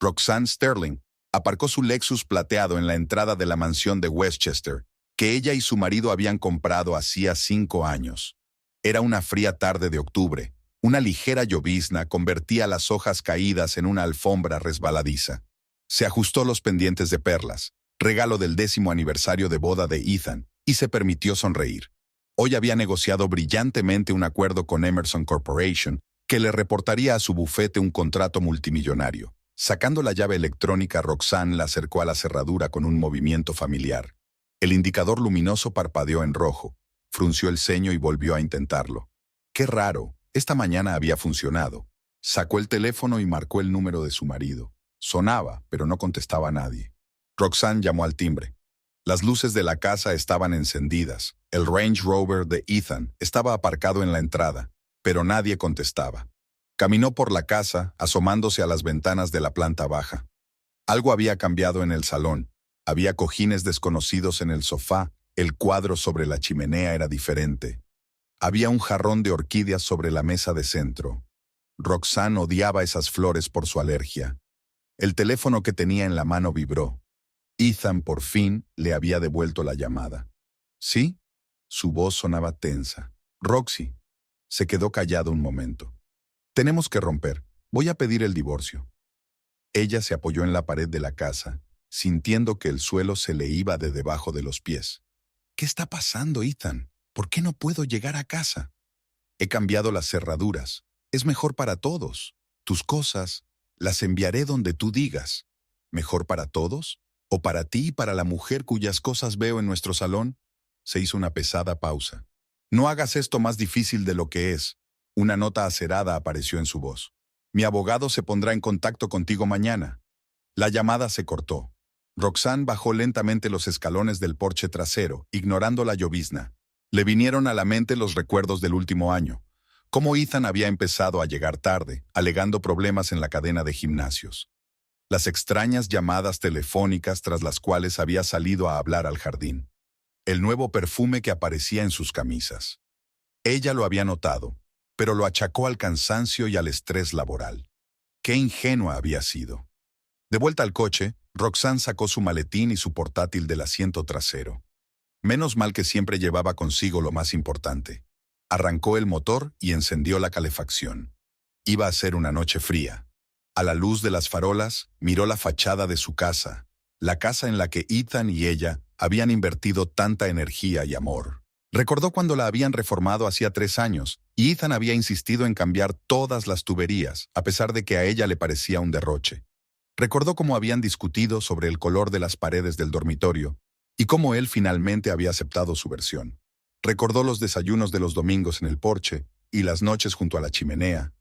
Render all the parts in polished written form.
Roxanne Sterling aparcó su Lexus plateado en la entrada de la mansión de Westchester, que ella y su marido habían comprado hacía 5 años. Era una fría tarde de octubre. Una ligera llovizna convertía las hojas caídas en una alfombra resbaladiza. Se ajustó los pendientes de perlas, regalo del 10º aniversario de boda de Ethan, y se permitió sonreír. Hoy había negociado brillantemente un acuerdo con Emerson Corporation que le reportaría a su bufete un contrato multimillonario. Sacando la llave electrónica, Roxanne la acercó a la cerradura con un movimiento familiar. El indicador luminoso parpadeó en rojo, frunció el ceño y volvió a intentarlo. ¡Qué raro! Esta mañana había funcionado. Sacó el teléfono y marcó el número de su marido. Sonaba, pero no contestaba a nadie. Roxanne llamó al timbre. Las luces de la casa estaban encendidas. El Range Rover de Ethan estaba aparcado en la entrada, pero nadie contestaba. Caminó por la casa, asomándose a las ventanas de la planta baja. Algo había cambiado en el salón. Había cojines desconocidos en el sofá, el cuadro sobre la chimenea era diferente. Había un jarrón de orquídeas sobre la mesa de centro. Roxanne odiaba esas flores por su alergia. El teléfono que tenía en la mano vibró. Ethan por fin le había devuelto la llamada. ¿Sí? Su voz sonaba tensa. Roxy. Se quedó callado un momento. Tenemos que romper. Voy a pedir el divorcio. Ella se apoyó en la pared de la casa, sintiendo que el suelo se le iba de debajo de los pies. ¿Qué está pasando, Ethan? ¿Por qué no puedo llegar a casa? He cambiado las cerraduras. Es mejor para todos. Tus cosas las enviaré donde tú digas. ¿Mejor para todos? ¿O para ti y para la mujer cuyas cosas veo en nuestro salón? Se hizo una pesada pausa. No hagas esto más difícil de lo que es. Una nota acerada apareció en su voz. Mi abogado se pondrá en contacto contigo mañana. La llamada se cortó. Roxanne bajó lentamente los escalones del porche trasero, ignorando la llovizna. Le vinieron a la mente los recuerdos del último año. Cómo Ethan había empezado a llegar tarde, alegando problemas en la cadena de gimnasios. Las extrañas llamadas telefónicas tras las cuales había salido a hablar al jardín. El nuevo perfume que aparecía en sus camisas. Ella lo había notado, pero lo achacó al cansancio y al estrés laboral. Qué ingenua había sido. De vuelta al coche, Roxanne sacó su maletín y su portátil del asiento trasero. Menos mal que siempre llevaba consigo lo más importante. Arrancó el motor y encendió la calefacción. Iba a ser una noche fría. A la luz de las farolas, miró la fachada de su casa, la casa en la que Ethan y ella habían invertido tanta energía y amor. Recordó cuando la habían reformado hacía 3 años, y Ethan había insistido en cambiar todas las tuberías, a pesar de que a ella le parecía un derroche. Recordó cómo habían discutido sobre el color de las paredes del dormitorio, y cómo él finalmente había aceptado su versión. Recordó los desayunos de los domingos en el porche, y las noches junto a la chimenea.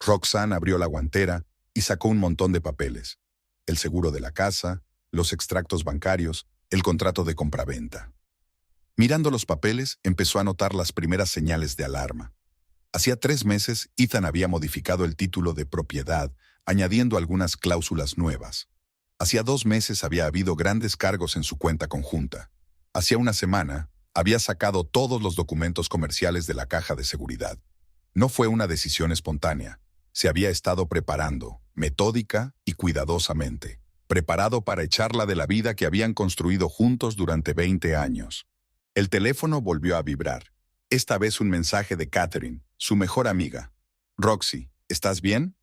Roxanne abrió la guantera y sacó un montón de papeles. El seguro de la casa, los extractos bancarios, el contrato de compraventa. Mirando los papeles, empezó a notar las primeras señales de alarma. Hacía 3 meses, Ethan había modificado el título de propiedad, añadiendo algunas cláusulas nuevas. Hacía 2 meses había habido grandes cargos en su cuenta conjunta. Hacía una semana, había sacado todos los documentos comerciales de la caja de seguridad. No fue una decisión espontánea. Se había estado preparando, metódica y cuidadosamente. Preparado para echarla de la vida que habían construido juntos durante 20 años. El teléfono volvió a vibrar. Esta vez un mensaje de Catherine, su mejor amiga. Roxy, ¿estás bien?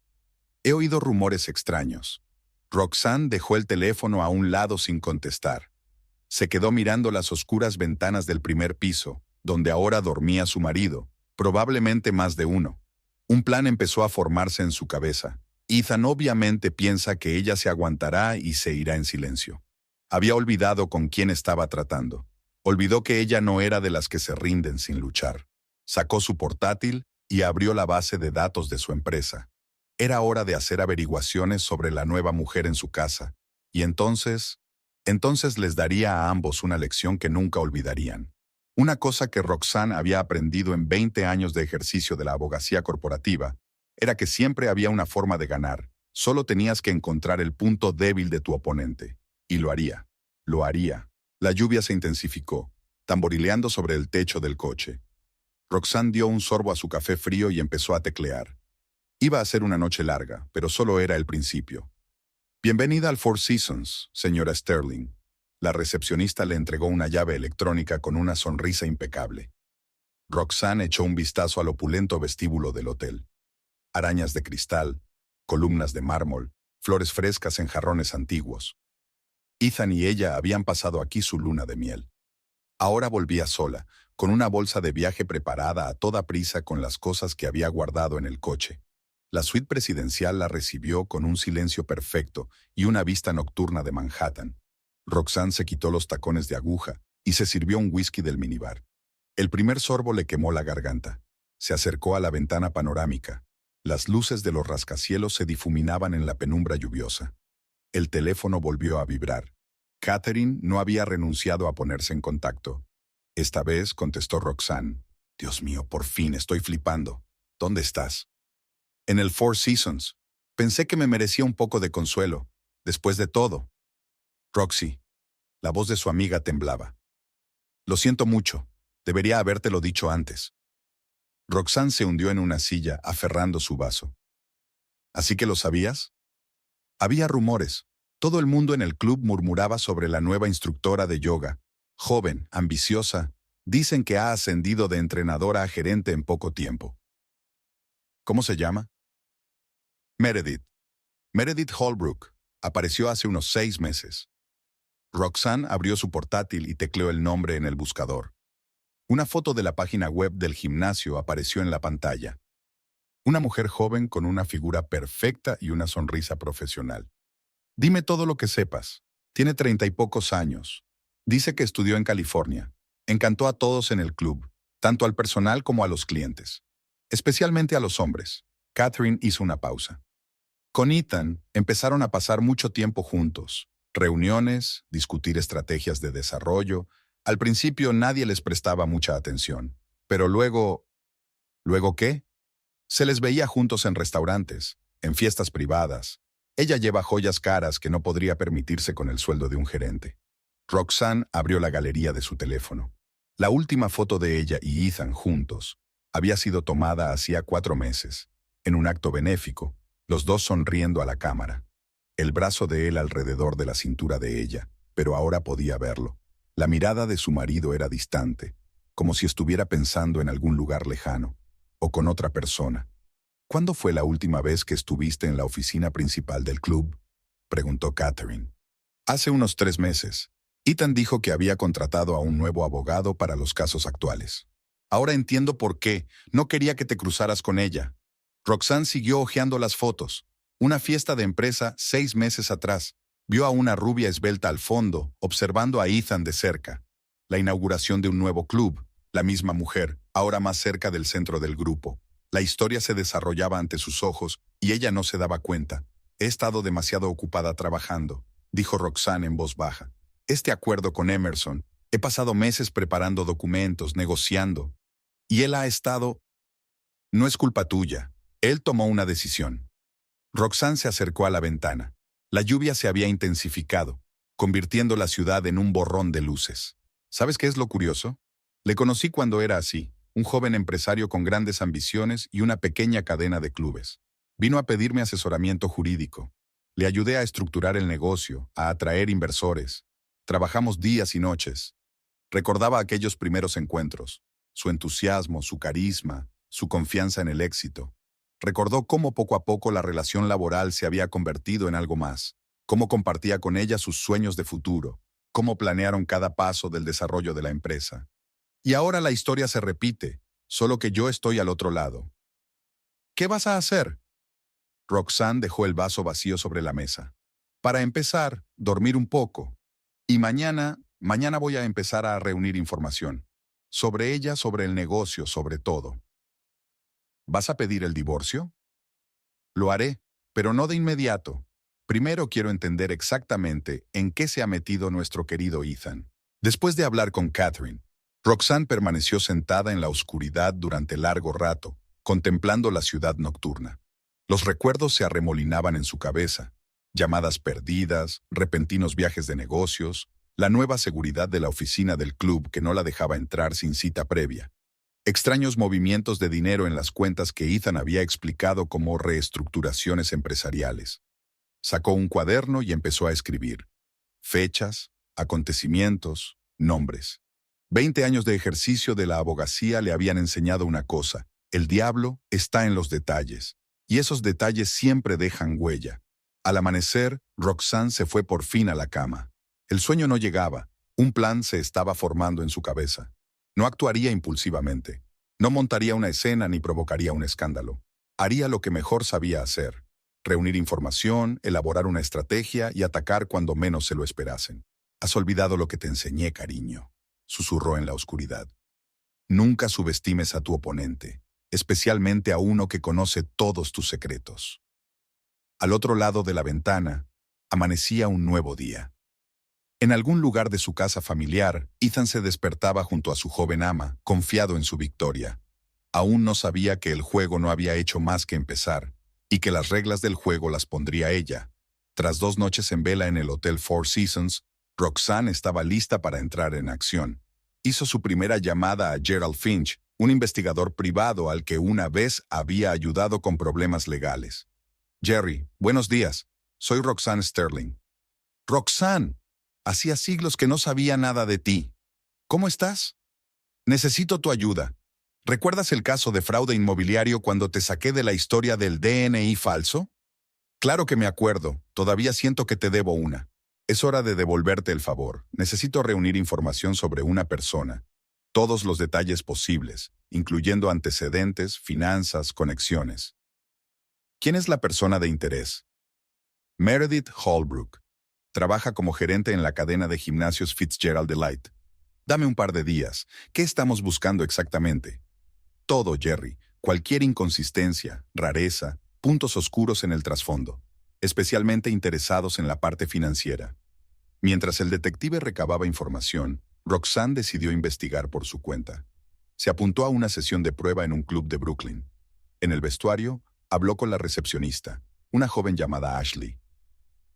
He oído rumores extraños. Roxanne dejó el teléfono a un lado sin contestar. Se quedó mirando las oscuras ventanas del primer piso, donde ahora dormía su marido, probablemente más de uno. Un plan empezó a formarse en su cabeza. Ethan obviamente piensa que ella se aguantará y se irá en silencio. Había olvidado con quién estaba tratando. Olvidó que ella no era de las que se rinden sin luchar. Sacó su portátil y abrió la base de datos de su empresa. Era hora de hacer averiguaciones sobre la nueva mujer en su casa. Y entonces les daría a ambos una lección que nunca olvidarían. Una cosa que Roxanne había aprendido en 20 años de ejercicio de la abogacía corporativa era que siempre había una forma de ganar. Solo tenías que encontrar el punto débil de tu oponente. Y lo haría. Lo haría. La lluvia se intensificó, tamborileando sobre el techo del coche. Roxanne dio un sorbo a su café frío y empezó a teclear. Iba a ser una noche larga, pero solo era el principio. Bienvenida al Four Seasons, señora Sterling. La recepcionista le entregó una llave electrónica con una sonrisa impecable. Roxanne echó un vistazo al opulento vestíbulo del hotel. Arañas de cristal, columnas de mármol, flores frescas en jarrones antiguos. Ethan y ella habían pasado aquí su luna de miel. Ahora volvía sola, con una bolsa de viaje preparada a toda prisa con las cosas que había guardado en el coche. La suite presidencial la recibió con un silencio perfecto y una vista nocturna de Manhattan. Roxanne se quitó los tacones de aguja y se sirvió un whisky del minibar. El primer sorbo le quemó la garganta. Se acercó a la ventana panorámica. Las luces de los rascacielos se difuminaban en la penumbra lluviosa. El teléfono volvió a vibrar. Catherine no había renunciado a ponerse en contacto. Esta vez contestó Roxanne. Dios mío, por fin, estoy flipando. ¿Dónde estás? En el Four Seasons. Pensé que me merecía un poco de consuelo. Después de todo. Roxy. La voz de su amiga temblaba. Lo siento mucho. Debería habértelo dicho antes. Roxanne se hundió en una silla, aferrando su vaso. ¿Así que lo sabías? Había rumores. Todo el mundo en el club murmuraba sobre la nueva instructora de yoga. Joven, ambiciosa. Dicen que ha ascendido de entrenadora a gerente en poco tiempo. ¿Cómo se llama? Meredith. Meredith Holbrook. Apareció hace unos 6 meses. Roxanne abrió su portátil y tecleó el nombre en el buscador. Una foto de la página web del gimnasio apareció en la pantalla. Una mujer joven con una figura perfecta y una sonrisa profesional. Dime todo lo que sepas. Tiene 30 y pocos años. Dice que estudió en California. Encantó a todos en el club, tanto al personal como a los clientes. Especialmente a los hombres. Catherine hizo una pausa. Con Ethan empezaron a pasar mucho tiempo juntos. Reuniones, discutir estrategias de desarrollo. Al principio nadie les prestaba mucha atención. Pero luego... ¿Luego qué? Se les veía juntos en restaurantes, en fiestas privadas. Ella lleva joyas caras que no podría permitirse con el sueldo de un gerente. Roxanne abrió la galería de su teléfono. La última foto de ella y Ethan juntos había sido tomada hacía 4 meses, en un acto benéfico, los dos sonriendo a la cámara. El brazo de él alrededor de la cintura de ella, pero ahora podía verlo. La mirada de su marido era distante, como si estuviera pensando en algún lugar lejano, o con otra persona. ¿Cuándo fue la última vez que estuviste en la oficina principal del club? Preguntó Catherine. Hace unos 3 meses. Ethan dijo que había contratado a un nuevo abogado para los casos actuales. Ahora entiendo por qué. No quería que te cruzaras con ella. Roxanne siguió hojeando las fotos. Una fiesta de empresa 6 meses atrás. Vio a una rubia esbelta al fondo, observando a Ethan de cerca. La inauguración de un nuevo club. La misma mujer, ahora más cerca del centro del grupo. La historia se desarrollaba ante sus ojos y ella no se daba cuenta. He estado demasiado ocupada trabajando, dijo Roxanne en voz baja. Este acuerdo con Emerson. He pasado meses preparando documentos, negociando. Y él ha estado... No es culpa tuya. Él tomó una decisión. Roxanne se acercó a la ventana. La lluvia se había intensificado, convirtiendo la ciudad en un borrón de luces. ¿Sabes qué es lo curioso? Le conocí cuando era así, un joven empresario con grandes ambiciones y una pequeña cadena de clubes. Vino a pedirme asesoramiento jurídico. Le ayudé a estructurar el negocio, a atraer inversores. Trabajamos días y noches. Recordaba aquellos primeros encuentros, su entusiasmo, su carisma, su confianza en el éxito. Recordó cómo poco a poco la relación laboral se había convertido en algo más, cómo compartía con ella sus sueños de futuro, cómo planearon cada paso del desarrollo de la empresa. Y ahora la historia se repite, solo que yo estoy al otro lado. ¿Qué vas a hacer? Roxanne dejó el vaso vacío sobre la mesa. Para empezar, dormir un poco. Y mañana voy a empezar a reunir información. Sobre ella, sobre el negocio, sobre todo. ¿Vas a pedir el divorcio? Lo haré, pero no de inmediato. Primero quiero entender exactamente en qué se ha metido nuestro querido Ethan. Después de hablar con Catherine, Roxanne permaneció sentada en la oscuridad durante largo rato, contemplando la ciudad nocturna. Los recuerdos se arremolinaban en su cabeza. Llamadas perdidas, repentinos viajes de negocios, la nueva seguridad de la oficina del club que no la dejaba entrar sin cita previa. Extraños movimientos de dinero en las cuentas que Ethan había explicado como reestructuraciones empresariales. Sacó un cuaderno y empezó a escribir. Fechas, acontecimientos, nombres. 20 años de ejercicio de la abogacía le habían enseñado una cosa: el diablo está en los detalles, y esos detalles siempre dejan huella. Al amanecer, Roxanne se fue por fin a la cama. El sueño no llegaba, un plan se estaba formando en su cabeza. No actuaría impulsivamente, no montaría una escena ni provocaría un escándalo. Haría lo que mejor sabía hacer: reunir información, elaborar una estrategia y atacar cuando menos se lo esperasen. «Has olvidado lo que te enseñé, cariño», susurró en la oscuridad. «Nunca subestimes a tu oponente, especialmente a uno que conoce todos tus secretos». Al otro lado de la ventana, amanecía un nuevo día. En algún lugar de su casa familiar, Ethan se despertaba junto a su joven ama, confiado en su victoria. Aún no sabía que el juego no había hecho más que empezar, y que las reglas del juego las pondría ella. Tras 2 noches en vela en el Hotel Four Seasons, Roxanne estaba lista para entrar en acción. Hizo su primera llamada a Gerald Finch, un investigador privado al que una vez había ayudado con problemas legales. «Jerry, buenos días. Soy Roxanne Sterling». «Roxanne, hacía siglos que no sabía nada de ti. ¿Cómo estás? Necesito tu ayuda. ¿Recuerdas el caso de fraude inmobiliario cuando te saqué de la historia del DNI falso? Claro que me acuerdo, todavía siento que te debo una. Es hora de devolverte el favor. Necesito reunir información sobre una persona. Todos los detalles posibles, incluyendo antecedentes, finanzas, conexiones». «¿Quién es la persona de interés?» «Meredith Holbrook. Trabaja como gerente en la cadena de gimnasios Fitzgerald Delight. Dame un par de días. ¿Qué estamos buscando exactamente?» «Todo, Jerry. Cualquier inconsistencia, rareza, puntos oscuros en el trasfondo, especialmente interesados en la parte financiera». Mientras el detective recababa información, Roxanne decidió investigar por su cuenta. Se apuntó a una sesión de prueba en un club de Brooklyn. En el vestuario, habló con la recepcionista, una joven llamada Ashley.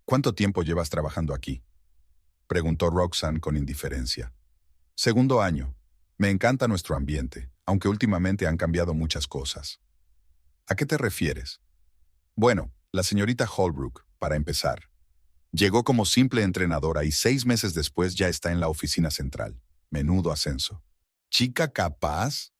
«¿Cuánto tiempo llevas trabajando aquí?», preguntó Roxanne con indiferencia. «2.º año. Me encanta nuestro ambiente, aunque últimamente han cambiado muchas cosas». «¿A qué te refieres?». «Bueno, la señorita Holbrook, para empezar. Llegó como simple entrenadora y 6 meses después ya está en la oficina central. Menudo ascenso». «¿Chica capaz?».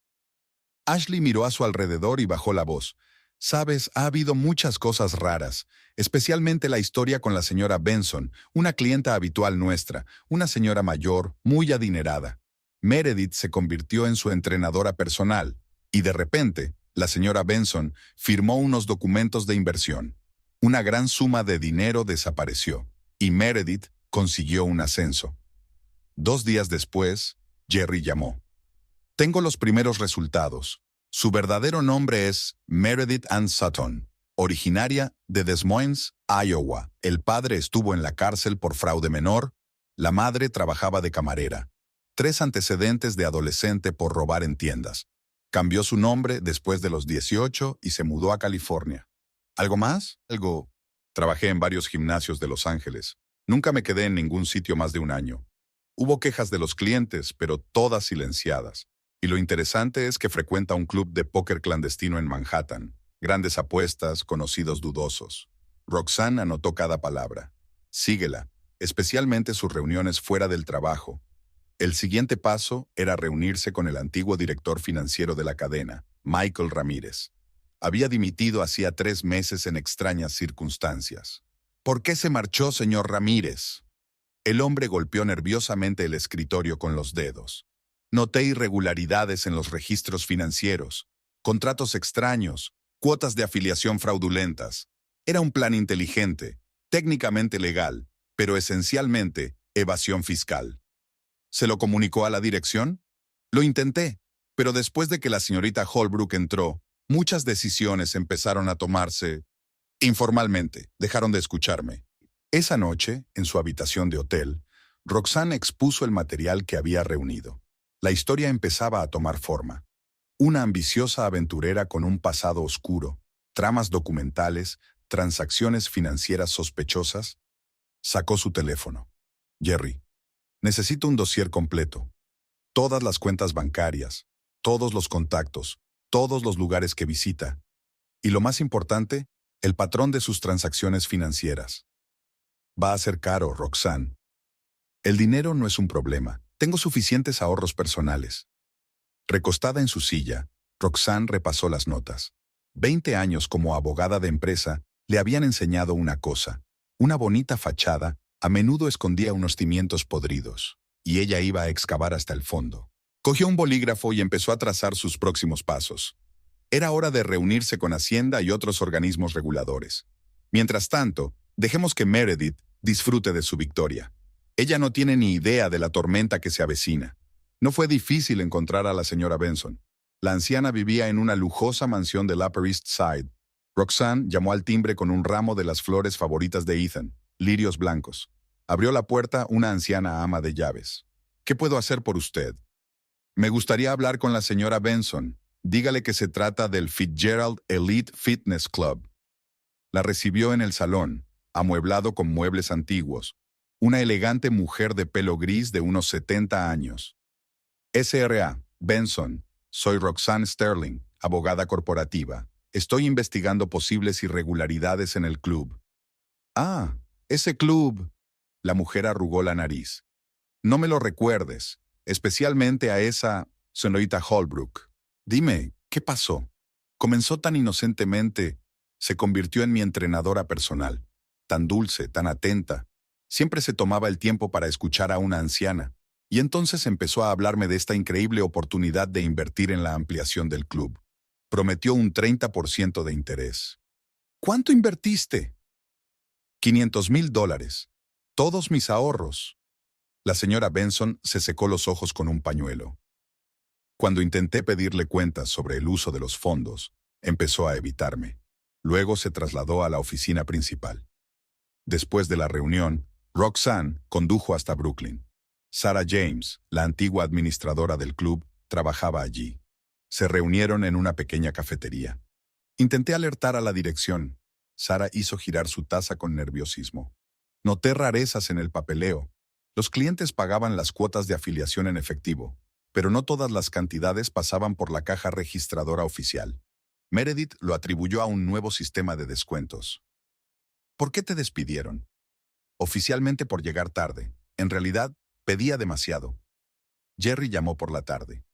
Ashley miró a su alrededor y bajó la voz. «Sabes, ha habido muchas cosas raras, especialmente la historia con la señora Benson, una clienta habitual nuestra, una señora mayor, muy adinerada. Meredith se convirtió en su entrenadora personal, y de repente, la señora Benson firmó unos documentos de inversión. Una gran suma de dinero desapareció, y Meredith consiguió un ascenso». 2 días después, Jerry llamó. «Tengo los primeros resultados. Su verdadero nombre es Meredith Ann Sutton, originaria de Des Moines, Iowa. El padre estuvo en la cárcel por fraude menor, la madre trabajaba de camarera. 3 antecedentes de adolescente por robar en tiendas. Cambió su nombre después de los 18 y se mudó a California. ¿Algo más? Algo. Trabajé en varios gimnasios de Los Ángeles. Nunca me quedé en ningún sitio más de 1 año. Hubo quejas de los clientes, pero todas silenciadas. Y lo interesante es que frecuenta un club de póker clandestino en Manhattan. Grandes apuestas, conocidos dudosos». Roxanne anotó cada palabra. «Síguela, especialmente sus reuniones fuera del trabajo». El siguiente paso era reunirse con el antiguo director financiero de la cadena, Michael Ramírez. Había dimitido hacía 3 meses en extrañas circunstancias. «¿Por qué se marchó, señor Ramírez?». El hombre golpeó nerviosamente el escritorio con los dedos. «Noté irregularidades en los registros financieros, contratos extraños, cuotas de afiliación fraudulentas. Era un plan inteligente, técnicamente legal, pero esencialmente evasión fiscal». «¿Se lo comunicó a la dirección?». «Lo intenté, pero después de que la señorita Holbrook entró, muchas decisiones empezaron a tomarse informalmente. Dejaron de escucharme». Esa noche, en su habitación de hotel, Roxanne expuso el material que había reunido. La historia empezaba a tomar forma. Una ambiciosa aventurera con un pasado oscuro, tramas documentales, transacciones financieras sospechosas. Sacó su teléfono. «Jerry, necesito un dossier completo. Todas las cuentas bancarias, todos los contactos, todos los lugares que visita. Y lo más importante, el patrón de sus transacciones financieras. Va a ser caro, Roxanne. El dinero no es un problema. Tengo suficientes ahorros personales. Recostada en su silla, Roxanne repasó las notas. 20 años como abogada de empresa le habían enseñado una cosa. Una bonita fachada a menudo escondía unos cimientos podridos, y ella iba a excavar hasta el fondo. Cogió un bolígrafo y empezó a trazar sus próximos pasos. Era hora de reunirse con Hacienda y otros organismos reguladores. Mientras tanto, dejemos que Meredith disfrute de su victoria. Ella no tiene ni idea de la tormenta que se avecina. No fue difícil encontrar a la señora Benson. La anciana vivía en una lujosa mansión del Upper East Side. Roxanne llamó al timbre con un ramo de las flores favoritas de Ethan, lirios blancos. Abrió la puerta una anciana ama de llaves. ¿Qué puedo hacer por usted? Me gustaría hablar con la señora Benson. Dígale que se trata del Fitzgerald Elite Fitness Club. La recibió en el salón, amueblado con muebles antiguos. Una elegante mujer de pelo gris de unos 70 años. S.R.A. Benson. Soy Roxanne Sterling, abogada corporativa. Estoy investigando posibles irregularidades en el club. Ah, ese club. La mujer arrugó la nariz. No me lo recuerdes, especialmente a esa señorita Holbrook. Dime, ¿qué pasó? Comenzó tan inocentemente, se convirtió en mi entrenadora personal. Tan dulce, tan atenta. Siempre se tomaba el tiempo para escuchar a una anciana. Y entonces empezó a hablarme de esta increíble oportunidad de invertir en la ampliación del club. Prometió un 30% de interés. ¿Cuánto invertiste? $500,000. Todos mis ahorros. La señora Benson se secó los ojos con un pañuelo. Cuando intenté pedirle cuentas sobre el uso de los fondos, empezó a evitarme. Luego se trasladó a la oficina principal. Después de la reunión, Roxanne condujo hasta Brooklyn. Sarah James, la antigua administradora del club, trabajaba allí. Se reunieron en una pequeña cafetería. Intenté alertar a la dirección. Sarah hizo girar su taza con nerviosismo. Noté rarezas en el papeleo. Los clientes pagaban las cuotas de afiliación en efectivo, pero no todas las cantidades pasaban por la caja registradora oficial. Meredith lo atribuyó a un nuevo sistema de descuentos. ¿Por qué te despidieron? Oficialmente por llegar tarde. En realidad, pedía demasiado. Jerry llamó por la tarde.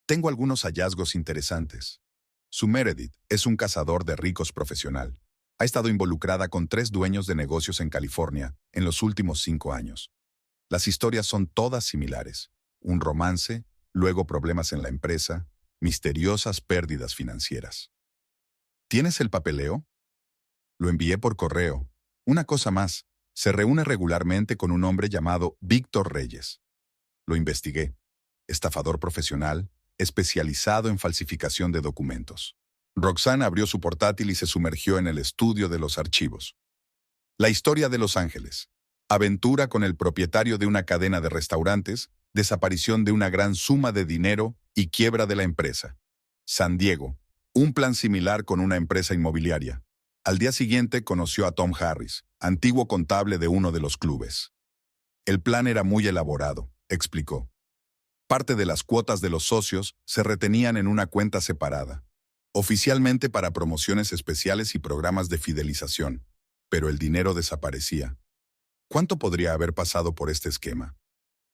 Tengo algunos hallazgos interesantes. Su Meredith es un cazador de ricos profesional. Ha estado involucrada con 3 dueños de negocios en California en los últimos 5 años. Las historias son todas similares. Un romance, luego problemas en la empresa, misteriosas pérdidas financieras. ¿Tienes el papeleo? Lo envié por correo. Una cosa más. Se reúne regularmente con un hombre llamado Víctor Reyes. Lo investigué. Estafador profesional, especializado en falsificación de documentos. Roxanne abrió su portátil y se sumergió en el estudio de los archivos. La historia de Los Ángeles. Aventura con el propietario de una cadena de restaurantes, desaparición de una gran suma de dinero y quiebra de la empresa. San Diego. Un plan similar con una empresa inmobiliaria. Al día siguiente conoció a Tom Harris, antiguo contable de uno de los clubes. El plan era muy elaborado, explicó. Parte de las cuotas de los socios se retenían en una cuenta separada, oficialmente para promociones especiales y programas de fidelización, pero el dinero desaparecía. ¿Cuánto podría haber pasado por este esquema?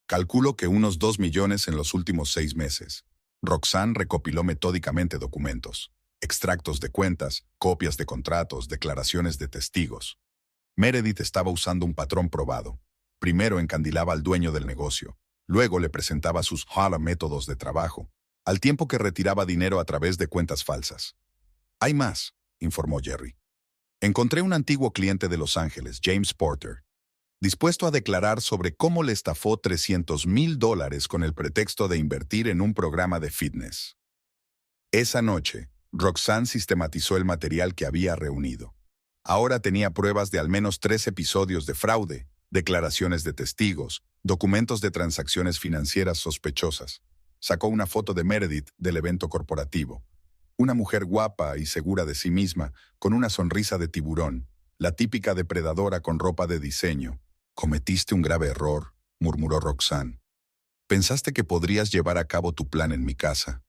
Calculo que unos 2 millones en los últimos 6 meses. Roxanne recopiló metódicamente documentos. Extractos de cuentas, copias de contratos, declaraciones de testigos. Meredith estaba usando un patrón probado. Primero encandilaba al dueño del negocio. Luego le presentaba sus métodos de trabajo, al tiempo que retiraba dinero a través de cuentas falsas. Hay más, informó Jerry. Encontré un antiguo cliente de Los Ángeles, James Porter, dispuesto a declarar sobre cómo le estafó $300,000 con el pretexto de invertir en un programa de fitness. Esa noche, Roxanne sistematizó el material que había reunido. Ahora tenía pruebas de al menos 3 episodios de fraude, declaraciones de testigos, documentos de transacciones financieras sospechosas. Sacó una foto de Meredith del evento corporativo. Una mujer guapa y segura de sí misma, con una sonrisa de tiburón, la típica depredadora con ropa de diseño. Cometiste un grave error, murmuró Roxanne. Pensaste que podrías llevar a cabo tu plan en mi casa.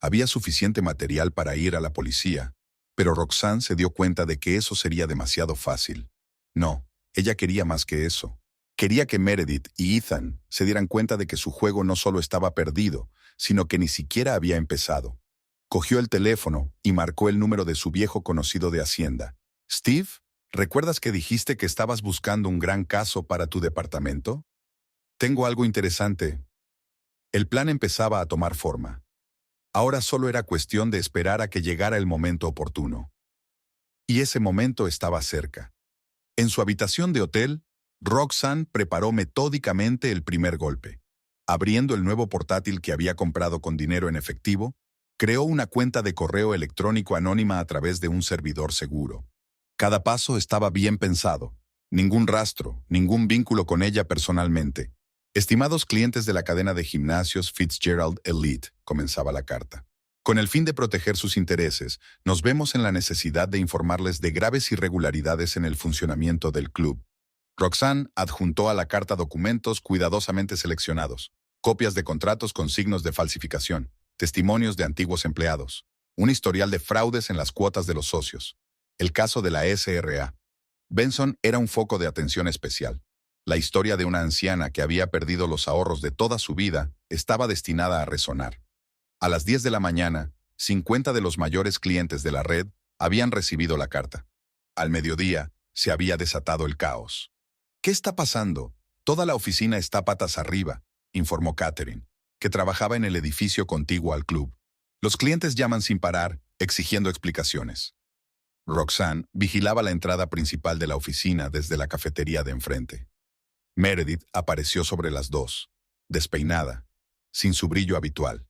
Había suficiente material para ir a la policía, Pero Roxanne se dio cuenta de que eso sería demasiado fácil. No, ella quería más que eso. Quería que Meredith y Ethan se dieran cuenta de que su juego no solo estaba perdido, sino que ni siquiera había empezado. Cogió el teléfono y marcó el número de su viejo conocido de Hacienda. «Steve, ¿recuerdas que dijiste que estabas buscando un gran caso para tu departamento? Tengo algo interesante». El plan empezaba a tomar forma. Ahora solo era cuestión de esperar a que llegara el momento oportuno. Y ese momento estaba cerca. En su habitación de hotel, Roxanne preparó metódicamente el primer golpe. Abriendo el nuevo portátil que había comprado con dinero en efectivo, creó una cuenta de correo electrónico anónima a través de un servidor seguro. Cada paso estaba bien pensado. Ningún rastro, ningún vínculo con ella personalmente. «Estimados clientes de la cadena de gimnasios Fitzgerald Elite», comenzaba la carta. «Con el fin de proteger sus intereses, nos vemos en la necesidad de informarles de graves irregularidades en el funcionamiento del club». Roxanne adjuntó a la carta documentos cuidadosamente seleccionados, copias de contratos con signos de falsificación, testimonios de antiguos empleados, un historial de fraudes en las cuotas de los socios, el caso de la SRA. Benson era un foco de atención especial. La historia de una anciana que había perdido los ahorros de toda su vida estaba destinada a resonar. A las 10 de la mañana, 50 de los mayores clientes de la red habían recibido la carta. Al mediodía, se había desatado el caos. «¿Qué está pasando? Toda la oficina está patas arriba», informó Catherine, que trabajaba en el edificio contiguo al club. «Los clientes llaman sin parar, exigiendo explicaciones». Roxanne vigilaba la entrada principal de la oficina desde la cafetería de enfrente. Meredith apareció sobre las 2, despeinada, sin su brillo habitual.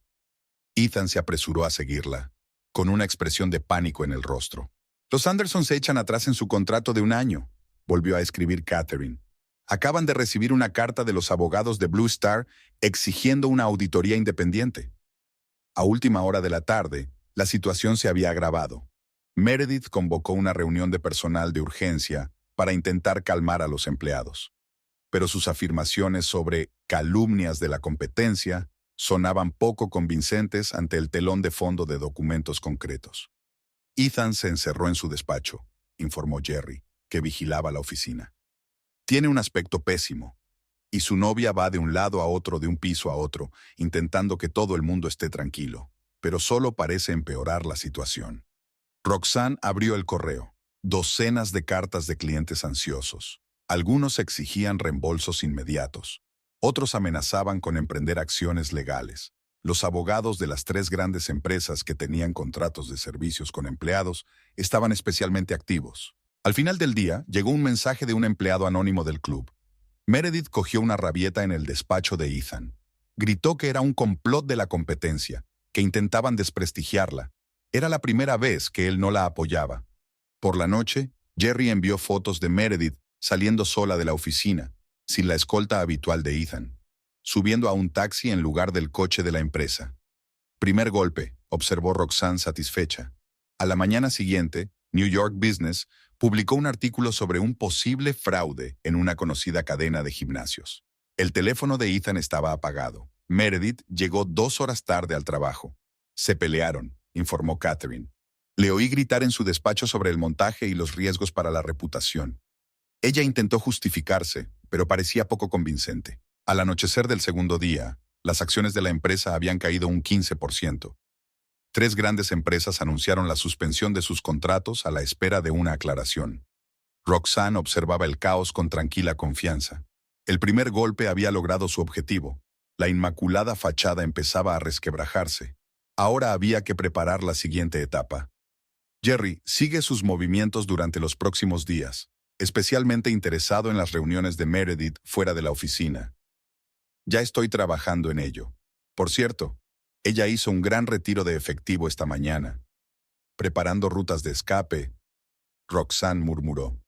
Ethan se apresuró a seguirla, con una expresión de pánico en el rostro. «Los Anderson se echan atrás en su contrato de 1 año», volvió a escribir Catherine. «Acaban de recibir una carta de los abogados de Blue Star exigiendo una auditoría independiente». A última hora de la tarde, la situación se había agravado. Meredith convocó una reunión de personal de urgencia para intentar calmar a los empleados. Pero sus afirmaciones sobre calumnias de la competencia sonaban poco convincentes ante el telón de fondo de documentos concretos. «Ethan se encerró en su despacho», informó Jerry, que vigilaba la oficina. «Tiene un aspecto pésimo, y su novia va de un lado a otro, de un piso a otro, intentando que todo el mundo esté tranquilo, pero solo parece empeorar la situación». Roxanne abrió el correo. Docenas de cartas de clientes ansiosos. Algunos exigían reembolsos inmediatos. Otros amenazaban con emprender acciones legales. Los abogados de las 3 grandes empresas que tenían contratos de servicios con empleados estaban especialmente activos. Al final del día, llegó un mensaje de un empleado anónimo del club. Meredith cogió una rabieta en el despacho de Ethan. Gritó que era un complot de la competencia, que intentaban desprestigiarla. Era la primera vez que él no la apoyaba. Por la noche, Jerry envió fotos de Meredith saliendo sola de la oficina, sin la escolta habitual de Ethan, subiendo a un taxi en lugar del coche de la empresa. «Primer golpe», observó Roxanne satisfecha. A la mañana siguiente, New York Business publicó un artículo sobre un posible fraude en una conocida cadena de gimnasios. El teléfono de Ethan estaba apagado. Meredith llegó 2 horas tarde al trabajo. «Se pelearon», informó Catherine. «Le oí gritar en su despacho sobre el montaje y los riesgos para la reputación». Ella intentó justificarse, pero parecía poco convincente. Al anochecer del segundo día, las acciones de la empresa habían caído un 15%. 3 grandes empresas anunciaron la suspensión de sus contratos a la espera de una aclaración. Roxanne observaba el caos con tranquila confianza. El primer golpe había logrado su objetivo. La inmaculada fachada empezaba a resquebrajarse. Ahora había que preparar la siguiente etapa. Jerry sigue sus movimientos durante los próximos días, especialmente interesado en las reuniones de Meredith fuera de la oficina. Ya estoy trabajando en ello. Por cierto, ella hizo un gran retiro de efectivo esta mañana. Preparando rutas de escape, Roxanne murmuró.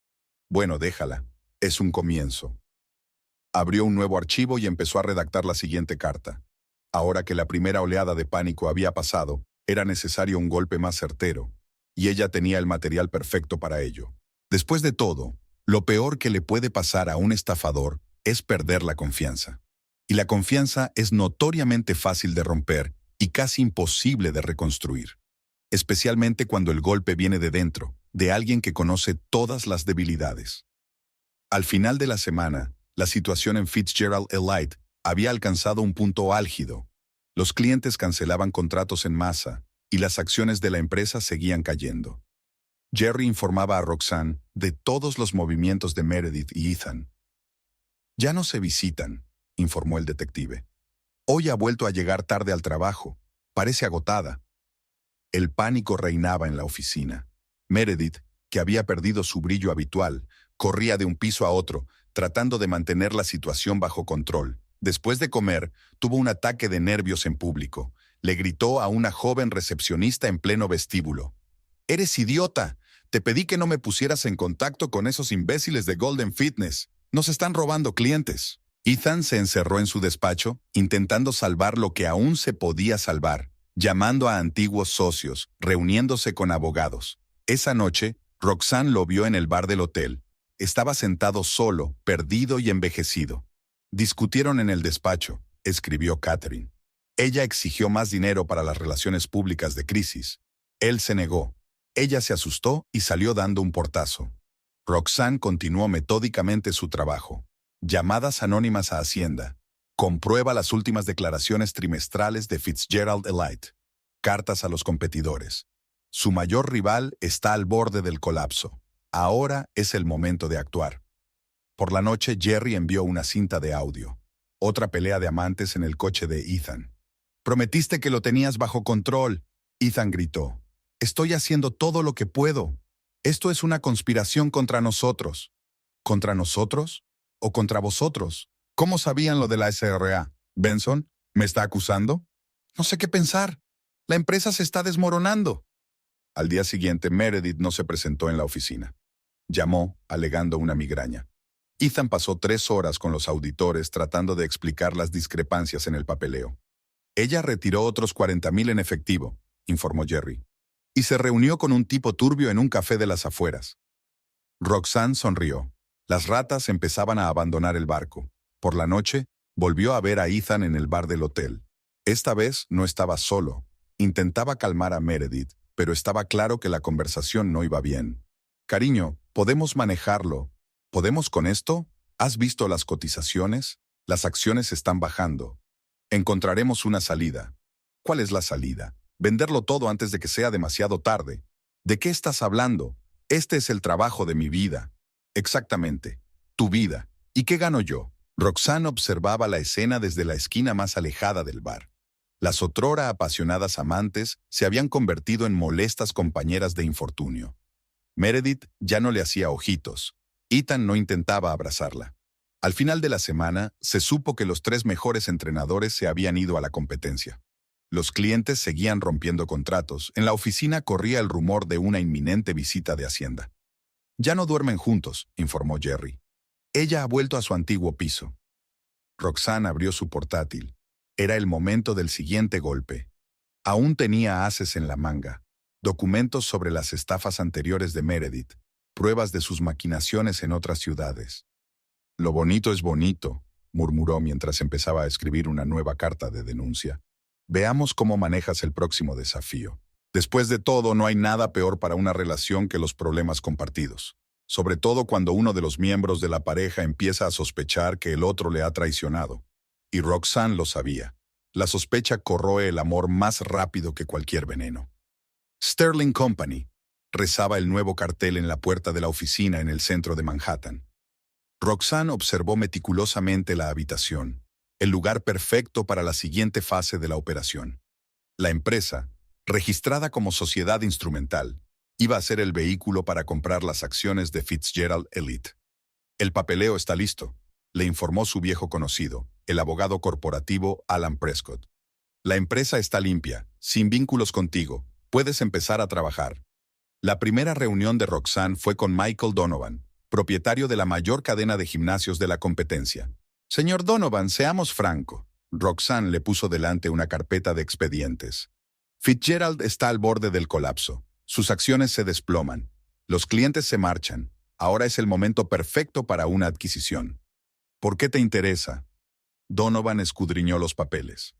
Bueno, déjala. Es un comienzo. Abrió un nuevo archivo y empezó a redactar la siguiente carta. Ahora que la primera oleada de pánico había pasado, era necesario un golpe más certero, y ella tenía el material perfecto para ello. Después de todo, lo peor que le puede pasar a un estafador es perder la confianza. Y la confianza es notoriamente fácil de romper y casi imposible de reconstruir. especialmente cuando el golpe viene de dentro, de alguien que conoce todas las debilidades. Al final de la semana, la situación en Fitzgerald Elite había alcanzado un punto álgido. Los clientes cancelaban contratos en masa y las acciones de la empresa seguían cayendo. Jerry informaba a Roxanne de todos los movimientos de Meredith y Ethan. «Ya no se visitan», informó el detective. «Hoy ha vuelto a llegar tarde al trabajo. Parece agotada». El pánico reinaba en la oficina. Meredith, que había perdido su brillo habitual, corría de un piso a otro, tratando de mantener la situación bajo control. Después de comer, tuvo un ataque de nervios en público. Le gritó a una joven recepcionista en pleno vestíbulo. «¡Eres idiota! Te pedí que no me pusieras en contacto con esos imbéciles de Golden Fitness. Nos están robando clientes». Ethan se encerró en su despacho, intentando salvar lo que aún se podía salvar, llamando a antiguos socios, reuniéndose con abogados. Esa noche, Roxanne lo vio en el bar del hotel. Estaba sentado solo, perdido y envejecido. «Discutieron en el despacho», escribió Catherine. Ella exigió más dinero para las relaciones públicas de crisis. Él se negó. Ella se asustó y salió dando un portazo. Roxanne continuó metódicamente su trabajo. Llamadas anónimas a Hacienda. Comprueba las últimas declaraciones trimestrales de Fitzgerald Elite. Cartas a los competidores. Su mayor rival está al borde del colapso. Ahora es el momento de actuar. Por la noche, Jerry envió una cinta de audio. Otra pelea de amantes en el coche de Ethan. «Prometiste que lo tenías bajo control», Ethan gritó. «Estoy haciendo todo lo que puedo. Esto es una conspiración contra nosotros». «¿Contra nosotros? ¿O contra vosotros? ¿Cómo sabían lo de la SRA? ¿Benson? ¿Me está acusando? No sé qué pensar. La empresa se está desmoronando». Al día siguiente, Meredith no se presentó en la oficina. Llamó, alegando una migraña. Ethan pasó 3 horas con los auditores tratando de explicar las discrepancias en el papeleo. Ella retiró otros 40,000 en efectivo, informó Jerry, y se reunió con un tipo turbio en un café de las afueras. Roxanne sonrió. Las ratas empezaban a abandonar el barco. Por la noche, volvió a ver a Ethan en el bar del hotel. Esta vez no estaba solo. Intentaba calmar a Meredith, pero estaba claro que la conversación no iba bien. «Cariño, podemos manejarlo. ¿Podemos con esto? ¿Has visto las cotizaciones? Las acciones están bajando. Encontraremos una salida». «¿Cuál es la salida? Venderlo todo antes de que sea demasiado tarde». «¿De qué estás hablando? Este es el trabajo de mi vida». «Exactamente. Tu vida. ¿Y qué gano yo?» Roxanne observaba la escena desde la esquina más alejada del bar. Las otrora apasionadas amantes se habían convertido en molestas compañeras de infortunio. Meredith ya no le hacía ojitos. Ethan no intentaba abrazarla. Al final de la semana, se supo que los 3 mejores entrenadores se habían ido a la competencia. Los clientes seguían rompiendo contratos. En la oficina corría el rumor de una inminente visita de Hacienda. «Ya no duermen juntos», informó Jerry. «Ella ha vuelto a su antiguo piso». Roxanne abrió su portátil. Era el momento del siguiente golpe. Aún tenía ases en la manga. Documentos sobre las estafas anteriores de Meredith. Pruebas de sus maquinaciones en otras ciudades. «Lo bonito es bonito», murmuró mientras empezaba a escribir una nueva carta de denuncia. «Veamos cómo manejas el próximo desafío. Después de todo, no hay nada peor para una relación que los problemas compartidos. Sobre todo cuando uno de los miembros de la pareja empieza a sospechar que el otro le ha traicionado». Y Roxanne lo sabía. La sospecha corroe el amor más rápido que cualquier veneno. «Sterling Company», rezaba el nuevo cartel en la puerta de la oficina en el centro de Manhattan. Roxanne observó meticulosamente la habitación, el lugar perfecto para la siguiente fase de la operación. La empresa, registrada como sociedad instrumental, iba a ser el vehículo para comprar las acciones de Fitzgerald Elite. «El papeleo está listo», le informó su viejo conocido, el abogado corporativo Alan Prescott. «La empresa está limpia, sin vínculos contigo. Puedes empezar a trabajar». La primera reunión de Roxanne fue con Michael Donovan, propietario de la mayor cadena de gimnasios de la competencia. «Señor Donovan, seamos franco». Roxanne le puso delante una carpeta de expedientes. «Fitzgerald está al borde del colapso. Sus acciones se desploman. Los clientes se marchan. Ahora es el momento perfecto para una adquisición». «¿Por qué te interesa?» Donovan escudriñó los papeles.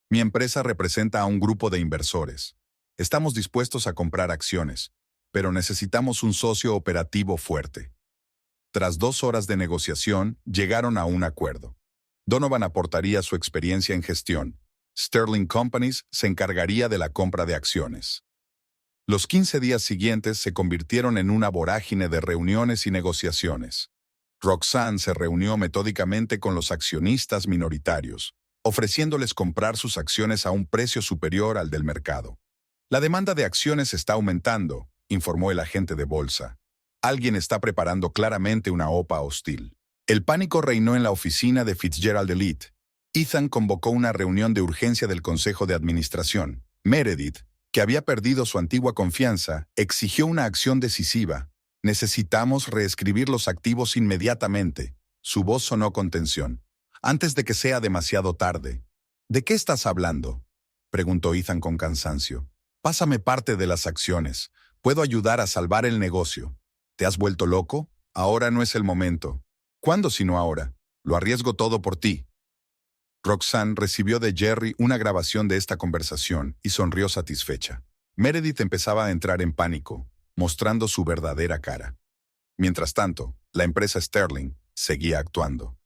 «Mi empresa representa a un grupo de inversores. Estamos dispuestos a comprar acciones, pero necesitamos un socio operativo fuerte. Tras 2 horas de negociación, llegaron a un acuerdo. Donovan aportaría su experiencia en gestión. Sterling Companies se encargaría de la compra de acciones. Los 15 días siguientes se convirtieron en una vorágine de reuniones y negociaciones. Roxanne se reunió metódicamente con los accionistas minoritarios, ofreciéndoles comprar sus acciones a un precio superior al del mercado. La demanda de acciones está aumentando, informó el agente de bolsa. Alguien está preparando claramente una OPA hostil. El pánico reinó en la oficina de Fitzgerald Elite. Ethan convocó una reunión de urgencia del Consejo de Administración. Meredith, que había perdido su antigua confianza, exigió una acción decisiva. Necesitamos reescribir los activos inmediatamente. Su voz sonó con tensión. Antes de que sea demasiado tarde. ¿De qué estás hablando?, preguntó Ethan con cansancio. Pásame parte de las acciones. Puedo ayudar a salvar el negocio. ¿Te has vuelto loco? Ahora no es el momento. ¿Cuándo sino ahora? Lo arriesgo todo por ti. Roxanne recibió de Jerry una grabación de esta conversación y sonrió satisfecha. Meredith empezaba a entrar en pánico, mostrando su verdadera cara. Mientras tanto, la empresa Sterling seguía actuando.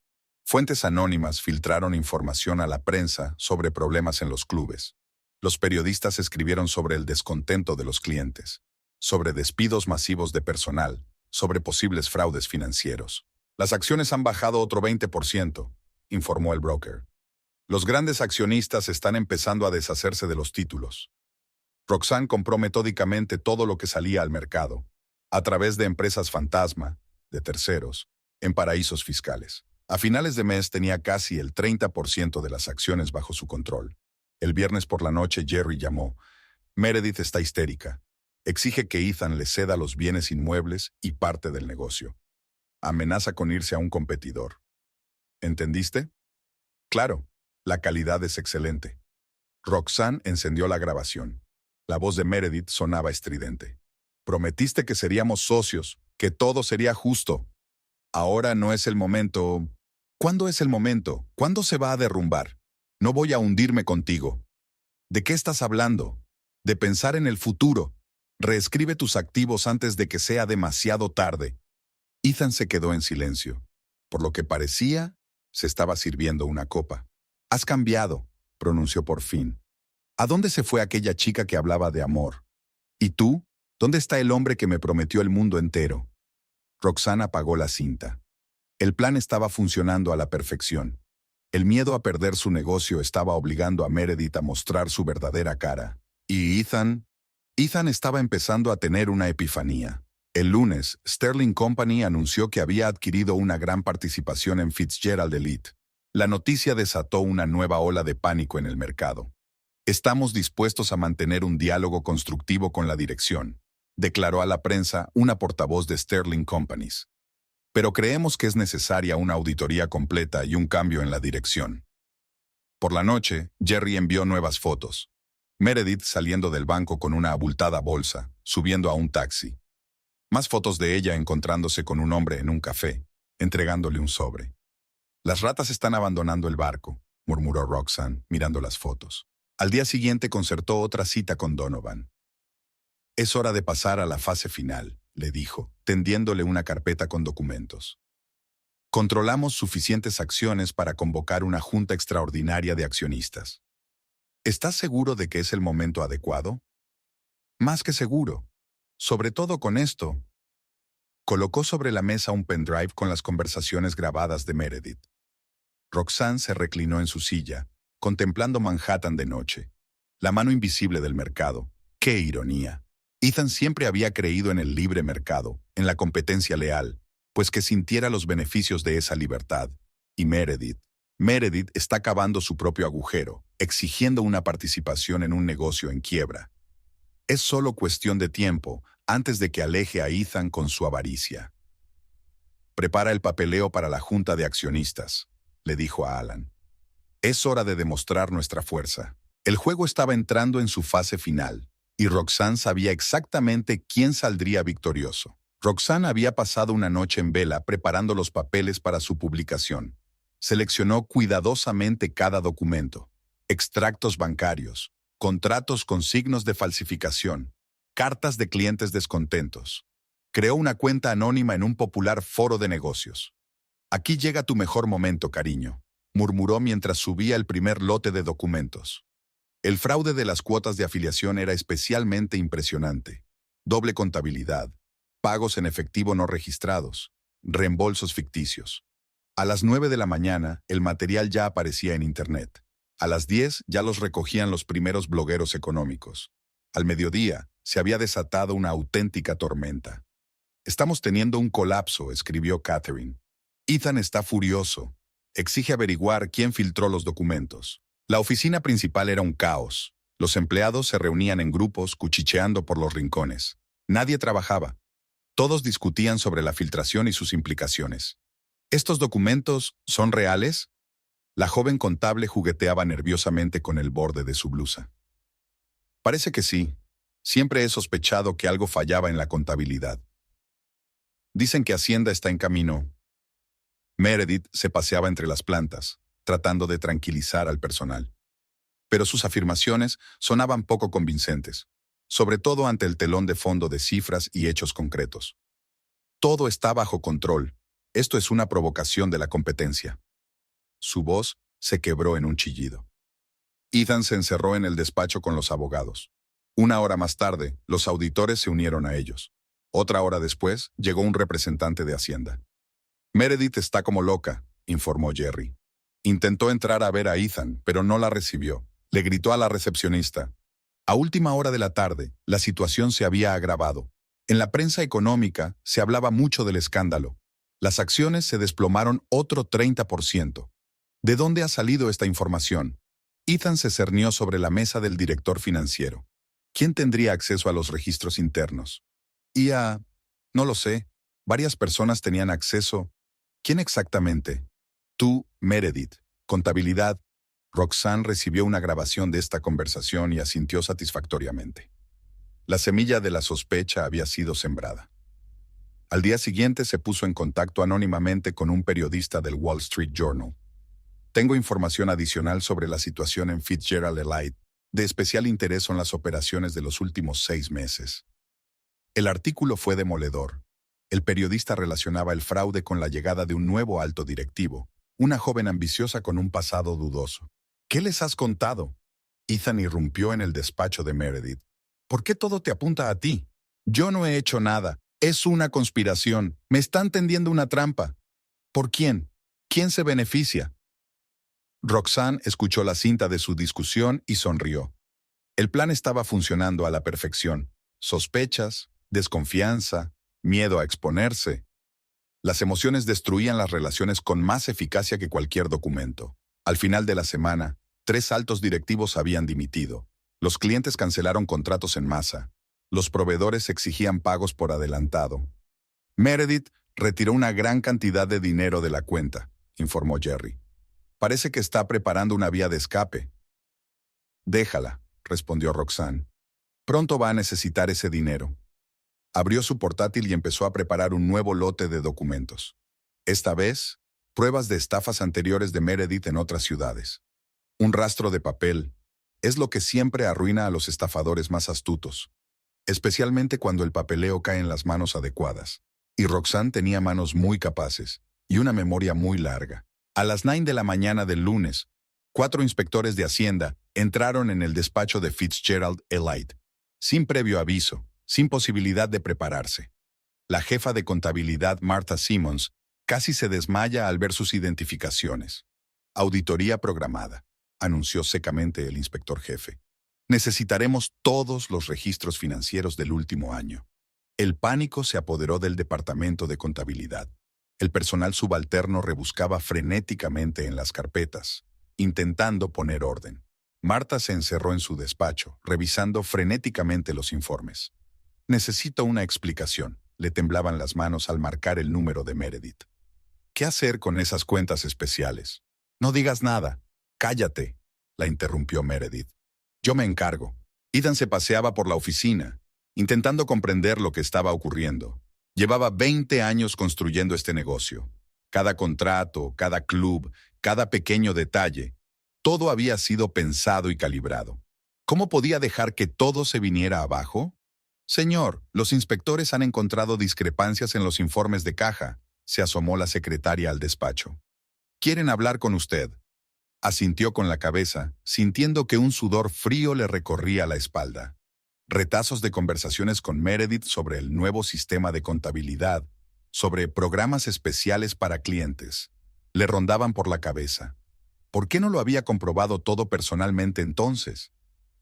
Fuentes anónimas filtraron información a la prensa sobre problemas en los clubes. Los periodistas escribieron sobre el descontento de los clientes, sobre despidos masivos de personal, sobre posibles fraudes financieros. Las acciones han bajado otro 20%, informó el broker. Los grandes accionistas están empezando a deshacerse de los títulos. Roxanne compró metódicamente todo lo que salía al mercado, a través de empresas fantasma, de terceros, en paraísos fiscales. A finales de mes tenía casi el 30% de las acciones bajo su control. El viernes por la noche Jerry llamó. Meredith está histérica. Exige que Ethan le ceda los bienes inmuebles y parte del negocio. Amenaza con irse a un competidor. ¿Entendiste? Claro, la calidad es excelente. Roxanne encendió la grabación. La voz de Meredith sonaba estridente. Prometiste que seríamos socios, que todo sería justo. Ahora no es el momento. ¿Cuándo es el momento? ¿Cuándo se va a derrumbar? No voy a hundirme contigo. ¿De qué estás hablando? De pensar en el futuro. Reescribe tus activos antes de que sea demasiado tarde. Ethan se quedó en silencio. Por lo que parecía, se estaba sirviendo una copa. Has cambiado, pronunció por fin. ¿A dónde se fue aquella chica que hablaba de amor? ¿Y tú? ¿Dónde está el hombre que me prometió el mundo entero? Roxanne apagó la cinta. El plan estaba funcionando a la perfección. El miedo a perder su negocio estaba obligando a Meredith a mostrar su verdadera cara. ¿Y Ethan? Ethan estaba empezando a tener una epifanía. El lunes, Sterling Company anunció que había adquirido una gran participación en Fitzgerald Elite. La noticia desató una nueva ola de pánico en el mercado. Estamos dispuestos a mantener un diálogo constructivo con la dirección, declaró a la prensa una portavoz de Sterling Companies. Pero creemos que es necesaria una auditoría completa y un cambio en la dirección. Por la noche, Jerry envió nuevas fotos. Meredith saliendo del banco con una abultada bolsa, subiendo a un taxi. Más fotos de ella encontrándose con un hombre en un café, entregándole un sobre. Las ratas están abandonando el barco, murmuró Roxanne, mirando las fotos. Al día siguiente concertó otra cita con Donovan. Es hora de pasar a la fase final, le dijo, tendiéndole una carpeta con documentos. Controlamos suficientes acciones para convocar una junta extraordinaria de accionistas. ¿Estás seguro de que es el momento adecuado? Más que seguro. Sobre todo con esto. Colocó sobre la mesa un pendrive con las conversaciones grabadas de Meredith. Roxanne se reclinó en su silla, contemplando Manhattan de noche. La mano invisible del mercado. ¡Qué ironía! Ethan siempre había creído en el libre mercado, en la competencia leal, pues que sintiera los beneficios de esa libertad. Y Meredith está cavando su propio agujero, exigiendo una participación en un negocio en quiebra. Es solo cuestión de tiempo antes de que aleje a Ethan con su avaricia. Prepara el papeleo para la junta de accionistas, le dijo a Alan. Es hora de demostrar nuestra fuerza. El juego estaba entrando en su fase final, y Roxanne sabía exactamente quién saldría victorioso. Roxanne había pasado una noche en vela preparando los papeles para su publicación. Seleccionó cuidadosamente cada documento, extractos bancarios, contratos con signos de falsificación, cartas de clientes descontentos. Creó una cuenta anónima en un popular foro de negocios. Aquí llega tu mejor momento, cariño, murmuró mientras subía el primer lote de documentos. El fraude de las cuotas de afiliación era especialmente impresionante. Doble contabilidad, pagos en efectivo no registrados, reembolsos ficticios. A las 9 de la mañana, el material ya aparecía en Internet. A las 10 ya los recogían los primeros blogueros económicos. Al mediodía, se había desatado una auténtica tormenta. «Estamos teniendo un colapso», escribió Catherine. «Ethan está furioso. Exige averiguar quién filtró los documentos». La oficina principal era un caos. Los empleados se reunían en grupos, cuchicheando por los rincones. Nadie trabajaba. Todos discutían sobre la filtración y sus implicaciones. ¿Estos documentos son reales? La joven contable jugueteaba nerviosamente con el borde de su blusa. Parece que sí. Siempre he sospechado que algo fallaba en la contabilidad. Dicen que Hacienda está en camino. Meredith se paseaba entre las plantas, tratando de tranquilizar al personal. Pero sus afirmaciones sonaban poco convincentes, sobre todo ante el telón de fondo de cifras y hechos concretos. Todo está bajo control. Esto es una provocación de la competencia. Su voz se quebró en un chillido. Ethan se encerró en el despacho con los abogados. Una hora más tarde, los auditores se unieron a ellos. Otra hora después, llegó un representante de Hacienda. «Meredith está como loca», informó Jerry. Intentó entrar a ver a Ethan, pero no la recibió. Le gritó a la recepcionista. A última hora de la tarde, la situación se había agravado. En la prensa económica se hablaba mucho del escándalo. Las acciones se desplomaron otro 30%. ¿De dónde ha salido esta información? Ethan se cernió sobre la mesa del director financiero. ¿Quién tendría acceso a los registros internos? No lo sé. Varias personas tenían acceso. ¿Quién exactamente? Tú, Meredith. Contabilidad. Roxanne recibió una grabación de esta conversación y asintió satisfactoriamente. La semilla de la sospecha había sido sembrada. Al día siguiente se puso en contacto anónimamente con un periodista del Wall Street Journal. «Tengo información adicional sobre la situación en Fitzgerald Elite. De especial interés son las operaciones de los últimos 6 meses». El artículo fue demoledor. El periodista relacionaba el fraude con la llegada de un nuevo alto directivo, una joven ambiciosa con un pasado dudoso. «¿Qué les has contado?» Ethan irrumpió en el despacho de Meredith. «¿Por qué todo te apunta a ti?» «Yo no he hecho nada. Es una conspiración. Me están tendiendo una trampa». «¿Por quién? ¿Quién se beneficia?» Roxanne escuchó la cinta de su discusión y sonrió. El plan estaba funcionando a la perfección. Sospechas, desconfianza, miedo a exponerse. Las emociones destruían las relaciones con más eficacia que cualquier documento. Al final de la semana, 3 altos directivos habían dimitido. Los clientes cancelaron contratos en masa. Los proveedores exigían pagos por adelantado. Meredith retiró una gran cantidad de dinero de la cuenta, informó Jerry. Parece que está preparando una vía de escape. Déjala, respondió Roxanne. Pronto va a necesitar ese dinero. Abrió su portátil y empezó a preparar un nuevo lote de documentos. Esta vez, pruebas de estafas anteriores de Meredith en otras ciudades. Un rastro de papel es lo que siempre arruina a los estafadores más astutos, especialmente cuando el papeleo cae en las manos adecuadas. Y Roxanne tenía manos muy capaces y una memoria muy larga. A las 9 de la mañana del lunes, 4 inspectores de Hacienda entraron en el despacho de Fitzgerald Elite, sin previo aviso, sin posibilidad de prepararse. La jefa de contabilidad, Martha Simmons, casi se desmaya al ver sus identificaciones. «Auditoría programada», anunció secamente el inspector jefe. «Necesitaremos todos los registros financieros del último año». El pánico se apoderó del departamento de contabilidad. El personal subalterno rebuscaba frenéticamente en las carpetas, intentando poner orden. Martha se encerró en su despacho, revisando frenéticamente los informes. «Necesito una explicación», le temblaban las manos al marcar el número de Meredith. «¿Qué hacer con esas cuentas especiales?» «No digas nada. Cállate», la interrumpió Meredith. «Yo me encargo». Ethan se paseaba por la oficina, intentando comprender lo que estaba ocurriendo. Llevaba 20 años construyendo este negocio. Cada contrato, cada club, cada pequeño detalle, todo había sido pensado y calibrado. ¿Cómo podía dejar que todo se viniera abajo? Señor, los inspectores han encontrado discrepancias en los informes de caja, se asomó la secretaria al despacho. ¿Quieren hablar con usted? Asintió con la cabeza, sintiendo que un sudor frío le recorría la espalda. Retazos de conversaciones con Meredith sobre el nuevo sistema de contabilidad, sobre programas especiales para clientes, le rondaban por la cabeza. ¿Por qué no lo había comprobado todo personalmente entonces?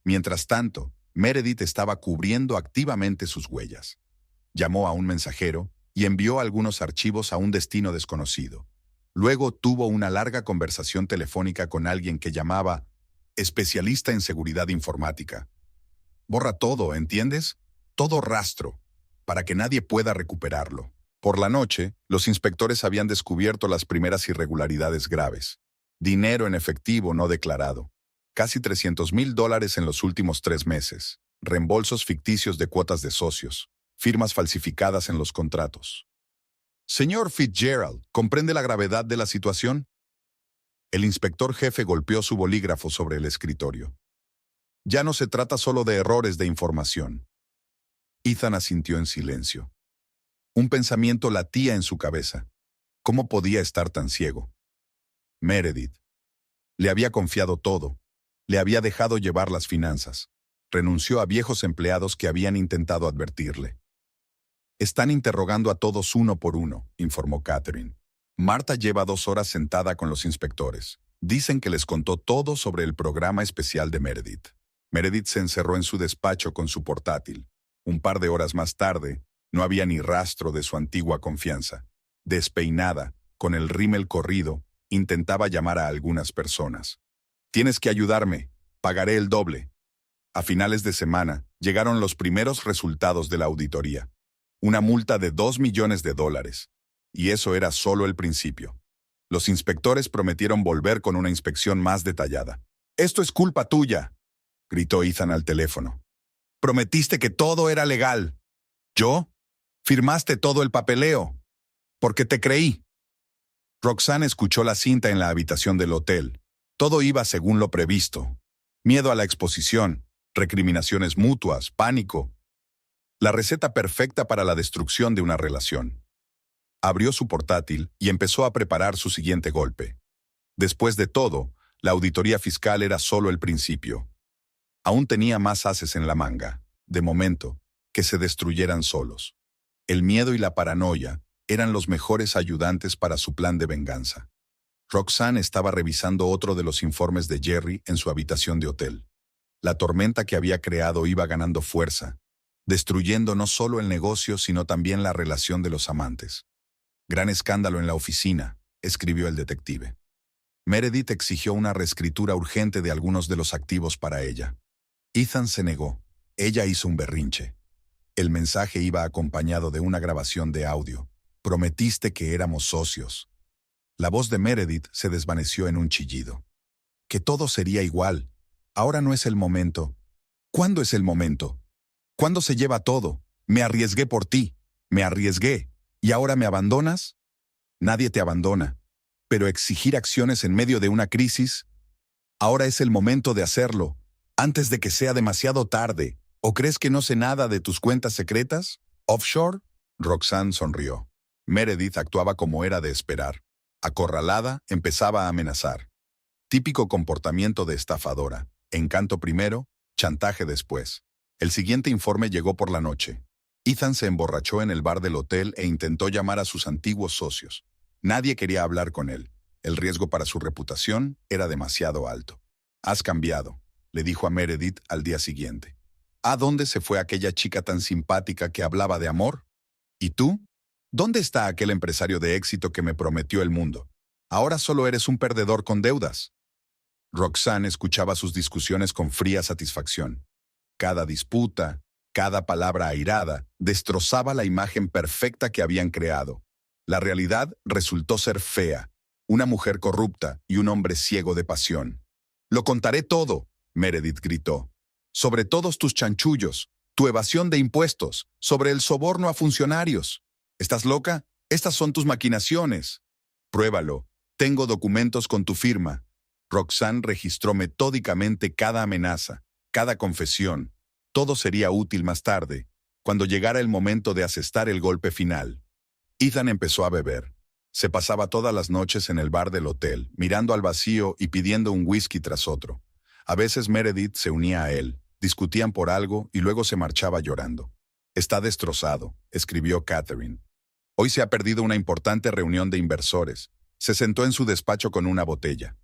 Mientras tanto, Meredith estaba cubriendo activamente sus huellas. Llamó a un mensajero y envió algunos archivos a un destino desconocido. Luego tuvo una larga conversación telefónica con alguien que llamaba especialista en seguridad informática. Borra todo, ¿entiendes? Todo rastro, para que nadie pueda recuperarlo. Por la noche, los inspectores habían descubierto las primeras irregularidades graves. Dinero en efectivo no declarado. Casi $300,000 en los últimos 3 meses. Reembolsos ficticios de cuotas de socios. Firmas falsificadas en los contratos. Señor Fitzgerald, ¿comprende la gravedad de la situación? El inspector jefe golpeó su bolígrafo sobre el escritorio. Ya no se trata solo de errores de información. Ethan asintió en silencio. Un pensamiento latía en su cabeza. ¿Cómo podía estar tan ciego? Meredith. Le había confiado todo. Le había dejado llevar las finanzas. Renunció a viejos empleados que habían intentado advertirle. Están interrogando a todos uno por uno, informó Catherine. Marta lleva 2 horas sentada con los inspectores. Dicen que les contó todo sobre el programa especial de Meredith. Meredith se encerró en su despacho con su portátil. Un par de horas más tarde, no había ni rastro de su antigua confianza. Despeinada, con el rímel corrido, intentaba llamar a algunas personas. Tienes que ayudarme, pagaré el doble. A finales de semana, llegaron los primeros resultados de la auditoría. Una multa de $2 millones. Y eso era solo el principio. Los inspectores prometieron volver con una inspección más detallada. «Esto es culpa tuya», gritó Ethan al teléfono. «Prometiste que todo era legal. ¿Yo? Firmaste todo el papeleo. Porque te creí». Roxanne escuchó la cinta en la habitación del hotel. Todo iba según lo previsto. Miedo a la exposición, recriminaciones mutuas, pánico. La receta perfecta para la destrucción de una relación. Abrió su portátil y empezó a preparar su siguiente golpe. Después de todo, la auditoría fiscal era solo el principio. Aún tenía más ases en la manga, de momento, que se destruyeran solos. El miedo y la paranoia eran los mejores ayudantes para su plan de venganza. Roxanne estaba revisando otro de los informes de Jerry en su habitación de hotel. La tormenta que había creado iba ganando fuerza, destruyendo no solo el negocio, sino también la relación de los amantes. «Gran escándalo en la oficina», escribió el detective. Meredith exigió una reescritura urgente de algunos de los activos para ella. Ethan se negó. Ella hizo un berrinche. El mensaje iba acompañado de una grabación de audio. «Prometiste que éramos socios». La voz de Meredith se desvaneció en un chillido. «Que todo sería igual. Ahora no es el momento». «¿Cuándo es el momento? ¿Cuándo se lleva todo? Me arriesgué por ti. Me arriesgué. ¿Y ahora me abandonas?» «Nadie te abandona. Pero exigir acciones en medio de una crisis. Ahora es el momento de hacerlo, antes de que sea demasiado tarde. ¿O crees que no sé nada de tus cuentas secretas? ¿Offshore?» Roxanne sonrió. Meredith actuaba como era de esperar. Acorralada, empezaba a amenazar. Típico comportamiento de estafadora. Encanto primero, chantaje después. El siguiente informe llegó por la noche. Ethan se emborrachó en el bar del hotel e intentó llamar a sus antiguos socios. Nadie quería hablar con él. El riesgo para su reputación era demasiado alto. «Has cambiado», le dijo a Meredith al día siguiente. «¿A dónde se fue aquella chica tan simpática que hablaba de amor? ¿Y tú? ¿Dónde está aquel empresario de éxito que me prometió el mundo? Ahora solo eres un perdedor con deudas». Roxanne escuchaba sus discusiones con fría satisfacción. Cada disputa, cada palabra airada, destrozaba la imagen perfecta que habían creado. La realidad resultó ser fea, una mujer corrupta y un hombre ciego de pasión. «Lo contaré todo», Meredith gritó. «Sobre todos tus chanchullos, tu evasión de impuestos, sobre el soborno a funcionarios. ¿Estás loca? Estas son tus maquinaciones». «Pruébalo. Tengo documentos con tu firma». Roxanne registró metódicamente cada amenaza, cada confesión, todo sería útil más tarde, cuando llegara el momento de asestar el golpe final. Ethan empezó a beber. Se pasaba todas las noches en el bar del hotel, mirando al vacío y pidiendo un whisky tras otro. A veces Meredith se unía a él, discutían por algo y luego se marchaba llorando. «Está destrozado», escribió Catherine. «Hoy se ha perdido una importante reunión de inversores». Se sentó en su despacho con una botella.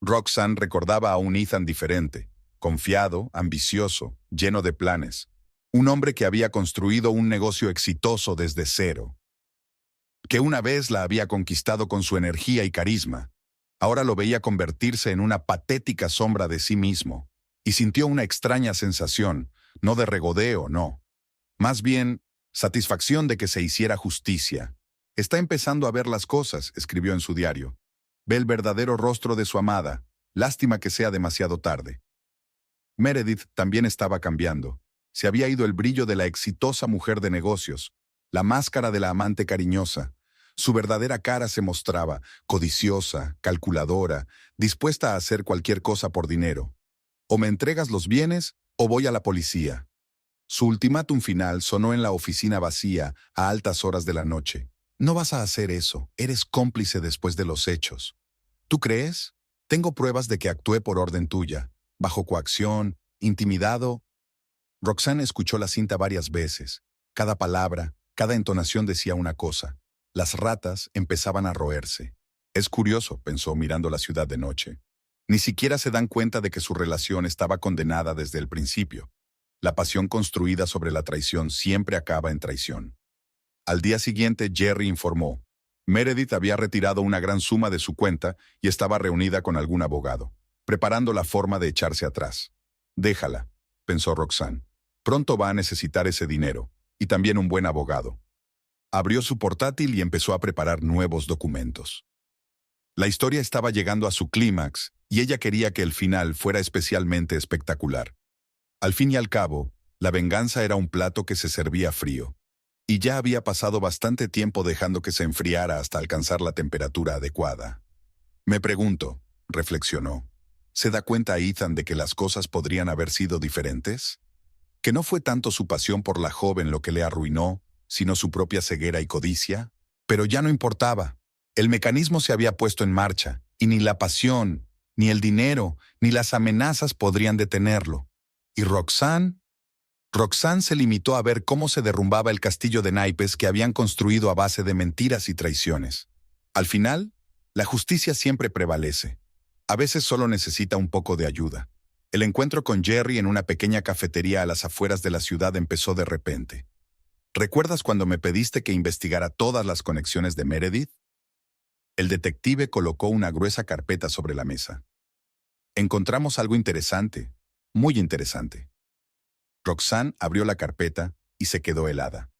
Roxanne recordaba a un Ethan diferente, confiado, ambicioso, lleno de planes. Un hombre que había construido un negocio exitoso desde cero, que una vez la había conquistado con su energía y carisma. Ahora lo veía convertirse en una patética sombra de sí mismo, y sintió una extraña sensación, no de regodeo, no. Más bien, satisfacción de que se hiciera justicia. «Está empezando a ver las cosas», escribió en su diario. «Ve el verdadero rostro de su amada. Lástima que sea demasiado tarde». Meredith también estaba cambiando. Se había ido el brillo de la exitosa mujer de negocios, la máscara de la amante cariñosa. Su verdadera cara se mostraba, codiciosa, calculadora, dispuesta a hacer cualquier cosa por dinero. «O me entregas los bienes, o voy a la policía». Su ultimátum final sonó en la oficina vacía a altas horas de la noche. «No vas a hacer eso, eres cómplice después de los hechos». «¿Tú crees? Tengo pruebas de que actué por orden tuya, bajo coacción, intimidado». Roxanne escuchó la cinta varias veces. Cada palabra, cada entonación decía una cosa. Las ratas empezaban a roerse. «Es curioso», pensó mirando la ciudad de noche. «Ni siquiera se dan cuenta de que su relación estaba condenada desde el principio. La pasión construida sobre la traición siempre acaba en traición». Al día siguiente, Jerry informó. Meredith había retirado una gran suma de su cuenta y estaba reunida con algún abogado, preparando la forma de echarse atrás. «Déjala», pensó Roxanne. «Pronto va a necesitar ese dinero, y también un buen abogado». Abrió su portátil y empezó a preparar nuevos documentos. La historia estaba llegando a su clímax, y ella quería que el final fuera especialmente espectacular. Al fin y al cabo, la venganza era un plato que se servía frío. Y ya había pasado bastante tiempo dejando que se enfriara hasta alcanzar la temperatura adecuada. «Me pregunto», reflexionó, ¿se da cuenta Ethan de que las cosas podrían haber sido diferentes? ¿Que no fue tanto su pasión por la joven lo que le arruinó, sino su propia ceguera y codicia? Pero ya no importaba. El mecanismo se había puesto en marcha, y ni la pasión, ni el dinero, ni las amenazas podrían detenerlo. ¿Y Roxanne? Roxanne se limitó a ver cómo se derrumbaba el castillo de naipes que habían construido a base de mentiras y traiciones. Al final, la justicia siempre prevalece. A veces solo necesita un poco de ayuda. El encuentro con Jerry en una pequeña cafetería a las afueras de la ciudad empezó de repente. «¿Recuerdas cuando me pediste que investigara todas las conexiones de Meredith?» El detective colocó una gruesa carpeta sobre la mesa. «Encontramos algo interesante, muy interesante». Roxanne abrió la carpeta y se quedó helada.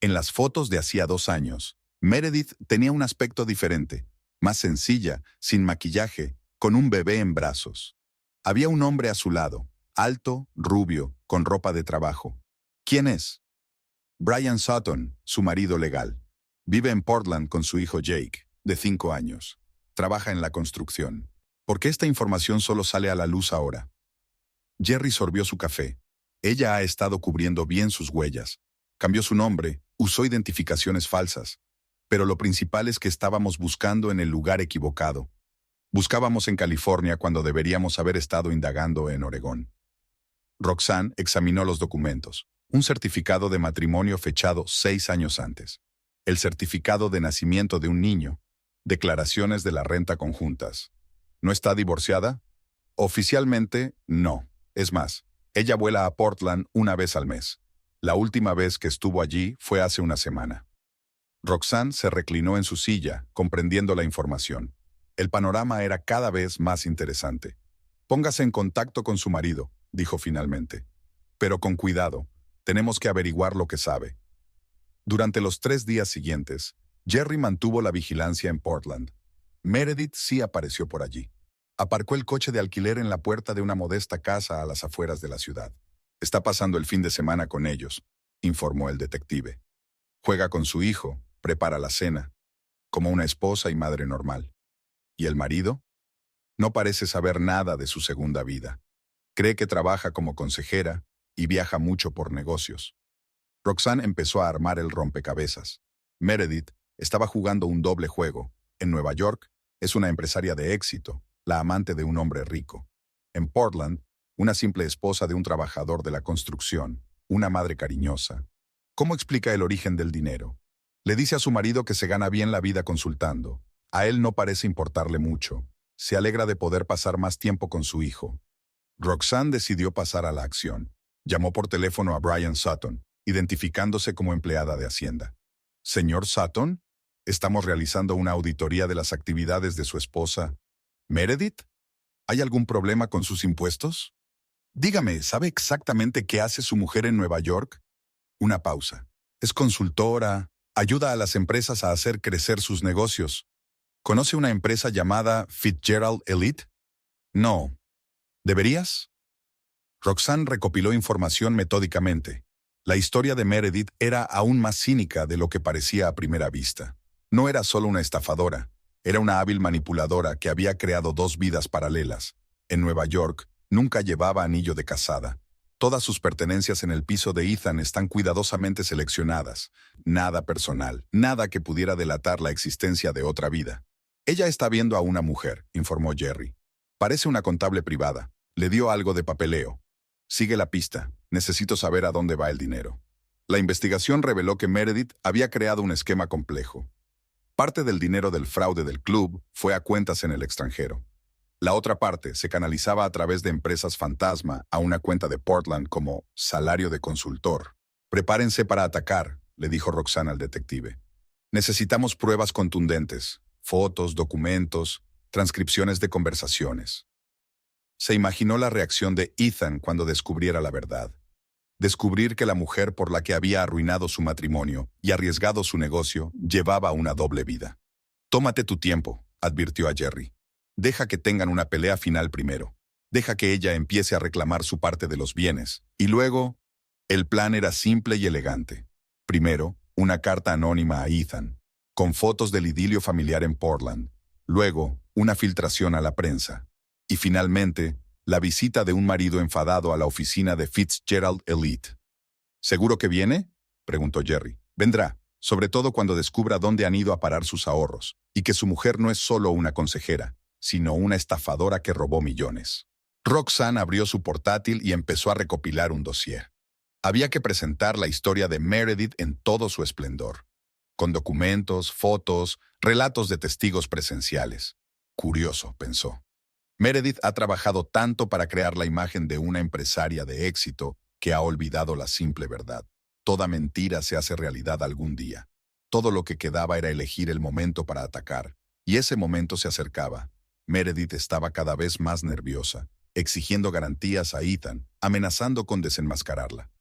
En las fotos de hacía 2 años, Meredith tenía un aspecto diferente, más sencilla, sin maquillaje, con un bebé en brazos. Había un hombre a su lado, alto, rubio, con ropa de trabajo. ¿Quién es? Brian Sutton, su marido legal. Vive en Portland con su hijo Jake, de 5 años. Trabaja en la construcción. ¿Por qué esta información solo sale a la luz ahora? Jerry sorbió su café. Ella ha estado cubriendo bien sus huellas. Cambió su nombre, usó identificaciones falsas. Pero lo principal es que estábamos buscando en el lugar equivocado. Buscábamos en California cuando deberíamos haber estado indagando en Oregón. Roxanne examinó los documentos. Un certificado de matrimonio fechado 6 años antes. El certificado de nacimiento de un niño. Declaraciones de la renta conjuntas. ¿No está divorciada? Oficialmente, no. Es más, ella vuela a Portland una vez al mes. La última vez que estuvo allí fue hace una semana. Roxanne se reclinó en su silla, comprendiendo la información. El panorama era cada vez más interesante. «Póngase en contacto con su marido», dijo finalmente. «Pero con cuidado, tenemos que averiguar lo que sabe». Durante los 3 días siguientes, Jerry mantuvo la vigilancia en Portland. Meredith sí apareció por allí. Aparcó el coche de alquiler en la puerta de una modesta casa a las afueras de la ciudad. «Está pasando el fin de semana con ellos», informó el detective. «Juega con su hijo, prepara la cena, como una esposa y madre normal». «¿Y el marido?» «No parece saber nada de su segunda vida». Cree que trabaja como consejera y viaja mucho por negocios. Roxanne empezó a armar el rompecabezas. Meredith estaba jugando un doble juego. En Nueva York, es una empresaria de éxito, la amante de un hombre rico. En Portland, una simple esposa de un trabajador de la construcción, una madre cariñosa. ¿Cómo explica el origen del dinero? Le dice a su marido que se gana bien la vida consultando. A él no parece importarle mucho. Se alegra de poder pasar más tiempo con su hijo. Roxanne decidió pasar a la acción. Llamó por teléfono a Brian Sutton, identificándose como empleada de Hacienda. Señor Sutton, estamos realizando una auditoría de las actividades de su esposa. ¿Meredith? ¿Hay algún problema con sus impuestos? Dígame, ¿sabe exactamente qué hace su mujer en Nueva York? Una pausa. Es consultora, ayuda a las empresas a hacer crecer sus negocios. ¿Conoce una empresa llamada Fitzgerald Elite? No. ¿Deberías? Roxanne recopiló información metódicamente. La historia de Meredith era aún más cínica de lo que parecía a primera vista. No era solo una estafadora, era una hábil manipuladora que había creado dos vidas paralelas. En Nueva York, nunca llevaba anillo de casada. Todas sus pertenencias en el piso de Ethan están cuidadosamente seleccionadas. Nada personal, nada que pudiera delatar la existencia de otra vida. Ella está viendo a una mujer, informó Jerry. Parece una contable privada. Le dio algo de papeleo. Sigue la pista. Necesito saber a dónde va el dinero. La investigación reveló que Meredith había creado un esquema complejo. Parte del dinero del fraude del club fue a cuentas en el extranjero. La otra parte se canalizaba a través de empresas fantasma a una cuenta de Portland como salario de consultor. Prepárense para atacar, le dijo Roxanne al detective. Necesitamos pruebas contundentes, fotos, documentos, transcripciones de conversaciones. Se imaginó la reacción de Ethan cuando descubriera la verdad. Descubrir que la mujer por la que había arruinado su matrimonio y arriesgado su negocio llevaba una doble vida. Tómate tu tiempo, advirtió a Jerry. Deja que tengan una pelea final primero. Deja que ella empiece a reclamar su parte de los bienes. Y luego, el plan era simple y elegante. Primero, una carta anónima a Ethan, con fotos del idilio familiar en Portland. Luego, una filtración a la prensa. Y finalmente, la visita de un marido enfadado a la oficina de Fitzgerald Elite. ¿Seguro que viene?, preguntó Jerry. Vendrá, sobre todo cuando descubra dónde han ido a parar sus ahorros, y que su mujer no es solo una consejera, sino una estafadora que robó millones. Roxanne abrió su portátil y empezó a recopilar un dossier. Había que presentar la historia de Meredith en todo su esplendor, con documentos, fotos, relatos de testigos presenciales. Curioso, pensó. Meredith ha trabajado tanto para crear la imagen de una empresaria de éxito que ha olvidado la simple verdad. Toda mentira se hace realidad algún día. Todo lo que quedaba era elegir el momento para atacar, y ese momento se acercaba. Meredith estaba cada vez más nerviosa, exigiendo garantías a Ethan, amenazando con desenmascararla.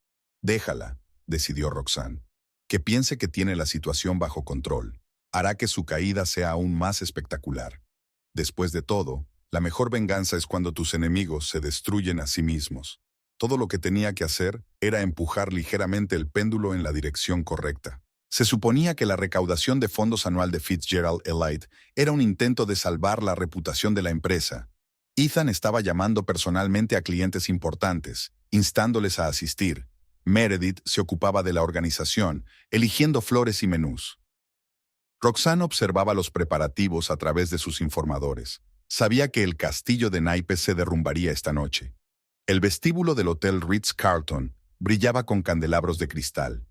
Déjala, decidió Roxanne. Que piense que tiene la situación bajo control. Hará que su caída sea aún más espectacular. Después de todo, la mejor venganza es cuando tus enemigos se destruyen a sí mismos. Todo lo que tenía que hacer era empujar ligeramente el péndulo en la dirección correcta. Se suponía que la recaudación de fondos anual de Fitzgerald Elite era un intento de salvar la reputación de la empresa. Ethan estaba llamando personalmente a clientes importantes, instándoles a asistir. Meredith se ocupaba de la organización, eligiendo flores y menús. Roxanne observaba los preparativos a través de sus informadores. Sabía que el castillo de naipes se derrumbaría esta noche. El vestíbulo del Hotel Ritz-Carlton brillaba con candelabros de cristal.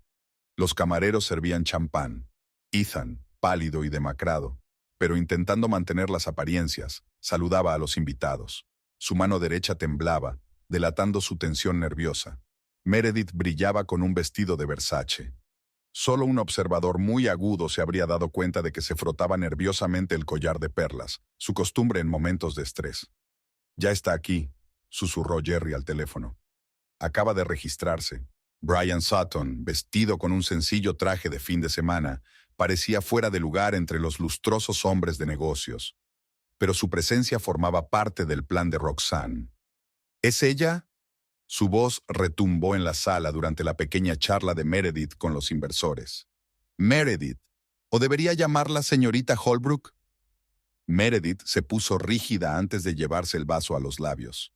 Los camareros servían champán. Ethan, pálido y demacrado, pero intentando mantener las apariencias, saludaba a los invitados. Su mano derecha temblaba, delatando su tensión nerviosa. Meredith brillaba con un vestido de Versace. Solo un observador muy agudo se habría dado cuenta de que se frotaba nerviosamente el collar de perlas, su costumbre en momentos de estrés. «Ya está aquí», susurró Jerry al teléfono. Acaba de registrarse. Brian Sutton, vestido con un sencillo traje de fin de semana, parecía fuera de lugar entre los lustrosos hombres de negocios. Pero su presencia formaba parte del plan de Roxanne. ¿Es ella? Su voz retumbó en la sala durante la pequeña charla de Meredith con los inversores. Meredith, ¿o debería llamarla señorita Holbrook? Meredith se puso rígida antes de llevarse el vaso a los labios.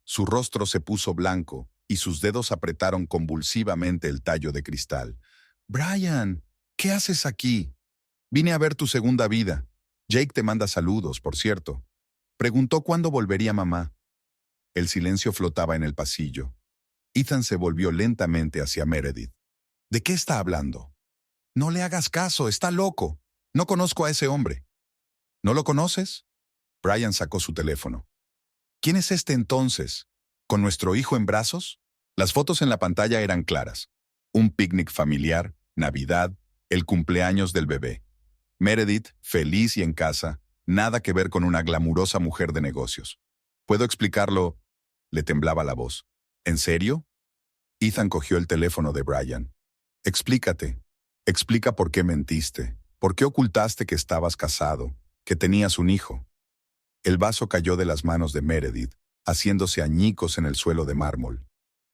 Su rostro se puso blanco y sus dedos apretaron convulsivamente el tallo de cristal. «Brian, ¿qué haces aquí? Vine a ver tu segunda vida. Jake te manda saludos, por cierto. Preguntó cuándo volvería mamá». El silencio flotaba en el pasillo. Ethan se volvió lentamente hacia Meredith. «¿De qué está hablando?» «No le hagas caso, está loco. No conozco a ese hombre». «¿No lo conoces?» Brian sacó su teléfono. «¿Quién es este entonces? ¿Con nuestro hijo en brazos?» Las fotos en la pantalla eran claras. Un picnic familiar, Navidad, el cumpleaños del bebé. Meredith, feliz y en casa, nada que ver con una glamurosa mujer de negocios. «¿Puedo explicarlo?» Le temblaba la voz. «¿En serio?» Ethan cogió el teléfono de Brian. «Explícate. Explica por qué mentiste. ¿Por qué ocultaste que estabas casado, que tenías un hijo?» El vaso cayó de las manos de Meredith, haciéndose añicos en el suelo de mármol.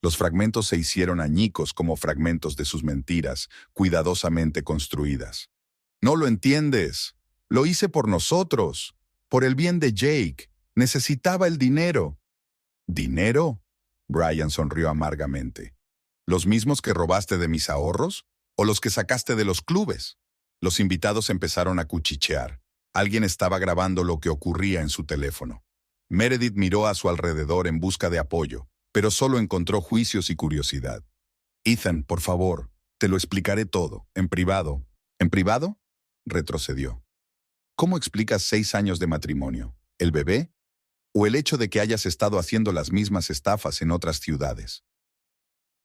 Los fragmentos se hicieron añicos como fragmentos de sus mentiras, cuidadosamente construidas. «No lo entiendes. Lo hice por nosotros, por el bien de Jake. Necesitaba el dinero». «¿Dinero?» Brian sonrió amargamente. «¿Los mismos que robaste de mis ahorros? ¿O los que sacaste de los clubes?» Los invitados empezaron a cuchichear. Alguien estaba grabando lo que ocurría en su teléfono. Meredith miró a su alrededor en busca de apoyo, pero solo encontró juicios y curiosidad. «Ethan, por favor, te lo explicaré todo, en privado». «¿En privado?» Retrocedió. «¿Cómo explicas 6 años de matrimonio? ¿El bebé? ¿O el hecho de que hayas estado haciendo las mismas estafas en otras ciudades?»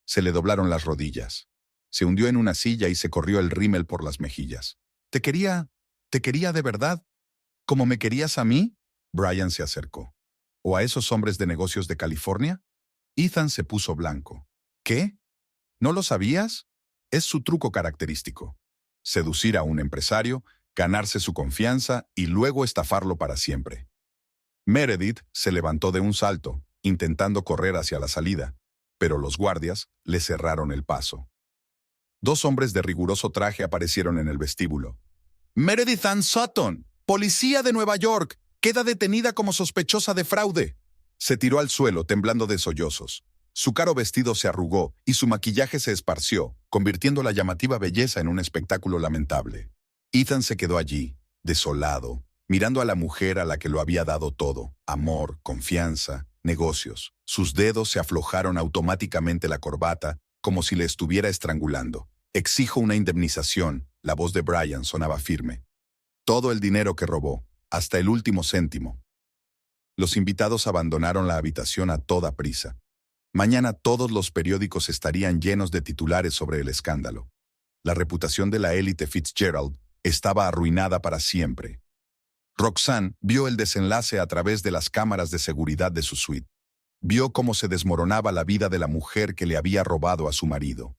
Se le doblaron las rodillas. Se hundió en una silla y se corrió el rímel por las mejillas. Te quería de verdad. ¿Como me querías a mí?» Brian se acercó. «¿O a esos hombres de negocios de California?» Ethan se puso blanco. «¿Qué? ¿No lo sabías?» Es su truco característico. Seducir a un empresario, ganarse su confianza y luego estafarlo para siempre. Meredith se levantó de un salto, intentando correr hacia la salida, pero los guardias le cerraron el paso. 2 hombres de riguroso traje aparecieron en el vestíbulo. «Meredith Ann Sutton, policía de Nueva York, queda detenida como sospechosa de fraude». Se tiró al suelo, temblando de sollozos. Su caro vestido se arrugó y su maquillaje se esparció, convirtiendo la llamativa belleza en un espectáculo lamentable. Ethan se quedó allí, desolado, mirando a la mujer a la que lo había dado todo: amor, confianza, negocios. Sus dedos se aflojaron automáticamente la corbata, como si le estuviera estrangulando. «Exijo una indemnización», la voz de Brian sonaba firme. «Todo el dinero que robó, hasta el último céntimo». Los invitados abandonaron la habitación a toda prisa. Mañana todos los periódicos estarían llenos de titulares sobre el escándalo. La reputación de la élite Fitzgerald estaba arruinada para siempre. Roxanne vio el desenlace a través de las cámaras de seguridad de su suite. Vio cómo se desmoronaba la vida de la mujer que le había robado a su marido.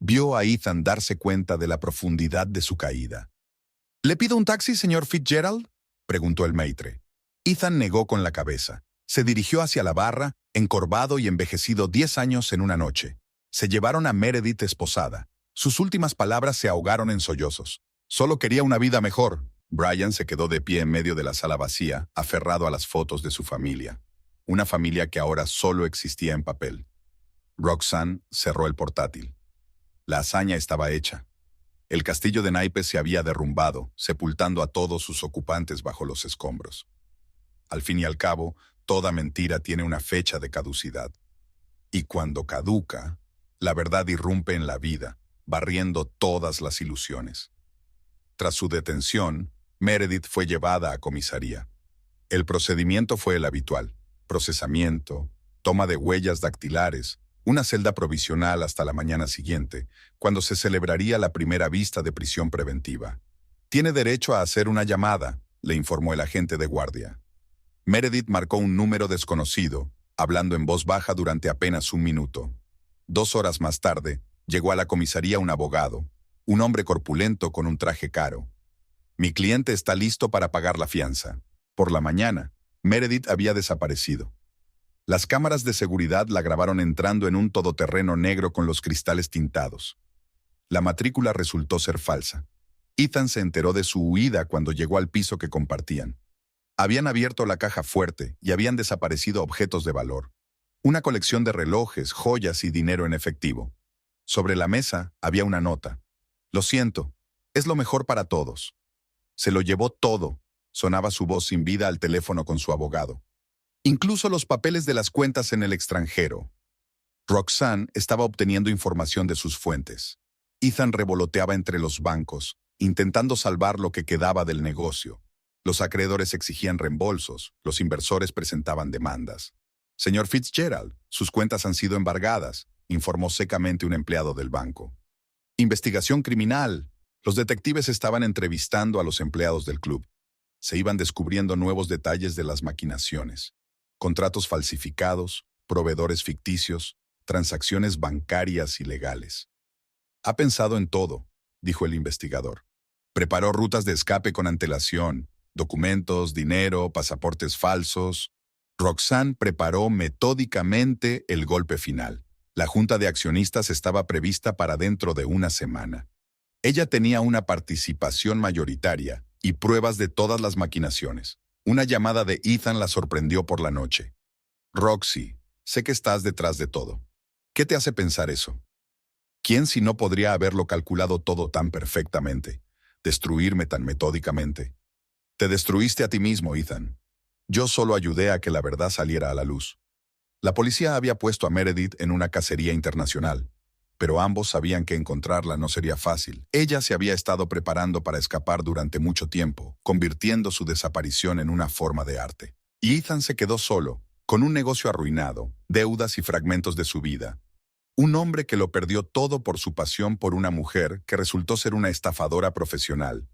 Vio a Ethan darse cuenta de la profundidad de su caída. «¿Le pido un taxi, señor Fitzgerald?», preguntó el maitre. Ethan negó con la cabeza. Se dirigió hacia la barra, encorvado y envejecido 10 años en una noche. Se llevaron a Meredith esposada. Sus últimas palabras se ahogaron en sollozos. «Solo quería una vida mejor». Brian se quedó de pie en medio de la sala vacía, aferrado a las fotos de su familia. Una familia que ahora solo existía en papel. Roxanne cerró el portátil. La hazaña estaba hecha. El castillo de naipes se había derrumbado, sepultando a todos sus ocupantes bajo los escombros. Al fin y al cabo, toda mentira tiene una fecha de caducidad. Y cuando caduca, la verdad irrumpe en la vida, barriendo todas las ilusiones. Tras su detención, Meredith fue llevada a comisaría. El procedimiento fue el habitual: procesamiento, toma de huellas dactilares, una celda provisional hasta la mañana siguiente, cuando se celebraría la primera vista de prisión preventiva. «Tiene derecho a hacer una llamada», le informó el agente de guardia. Meredith marcó un número desconocido, hablando en voz baja durante apenas 1 minuto. 2 horas más tarde, llegó a la comisaría un abogado, un hombre corpulento con un traje caro. «Mi cliente está listo para pagar la fianza». Por la mañana, Meredith había desaparecido. Las cámaras de seguridad la grabaron entrando en un todoterreno negro con los cristales tintados. La matrícula resultó ser falsa. Ethan se enteró de su huida cuando llegó al piso que compartían. Habían abierto la caja fuerte y habían desaparecido objetos de valor. Una colección de relojes, joyas y dinero en efectivo. Sobre la mesa había una nota. Lo siento, es lo mejor para todos. Se lo llevó todo, sonaba su voz sin vida al teléfono con su abogado. Incluso los papeles de las cuentas en el extranjero. Roxanne estaba obteniendo información de sus fuentes. Ethan revoloteaba entre los bancos, intentando salvar lo que quedaba del negocio. Los acreedores exigían reembolsos, los inversores presentaban demandas. Señor Fitzgerald, sus cuentas han sido embargadas, informó secamente un empleado del banco. Investigación criminal. Los detectives estaban entrevistando a los empleados del club. Se iban descubriendo nuevos detalles de las maquinaciones. Contratos falsificados, proveedores ficticios, transacciones bancarias ilegales. Ha pensado en todo, dijo el investigador. Preparó rutas de escape con antelación, documentos, dinero, pasaportes falsos. Roxanne preparó metódicamente el golpe final. La junta de accionistas estaba prevista para dentro de una semana. Ella tenía una participación mayoritaria y pruebas de todas las maquinaciones. Una llamada de Ethan la sorprendió por la noche. Roxy, sé que estás detrás de todo. ¿Qué te hace pensar eso? ¿Quién si no podría haberlo calculado todo tan perfectamente? Destruirme tan metódicamente. Te destruiste a ti mismo, Ethan. Yo solo ayudé a que la verdad saliera a la luz. La policía había puesto a Meredith en una cacería internacional, pero ambos sabían que encontrarla no sería fácil. Ella se había estado preparando para escapar durante mucho tiempo, convirtiendo su desaparición en una forma de arte. Y Ethan se quedó solo, con un negocio arruinado, deudas y fragmentos de su vida. Un hombre que lo perdió todo por su pasión por una mujer que resultó ser una estafadora profesional.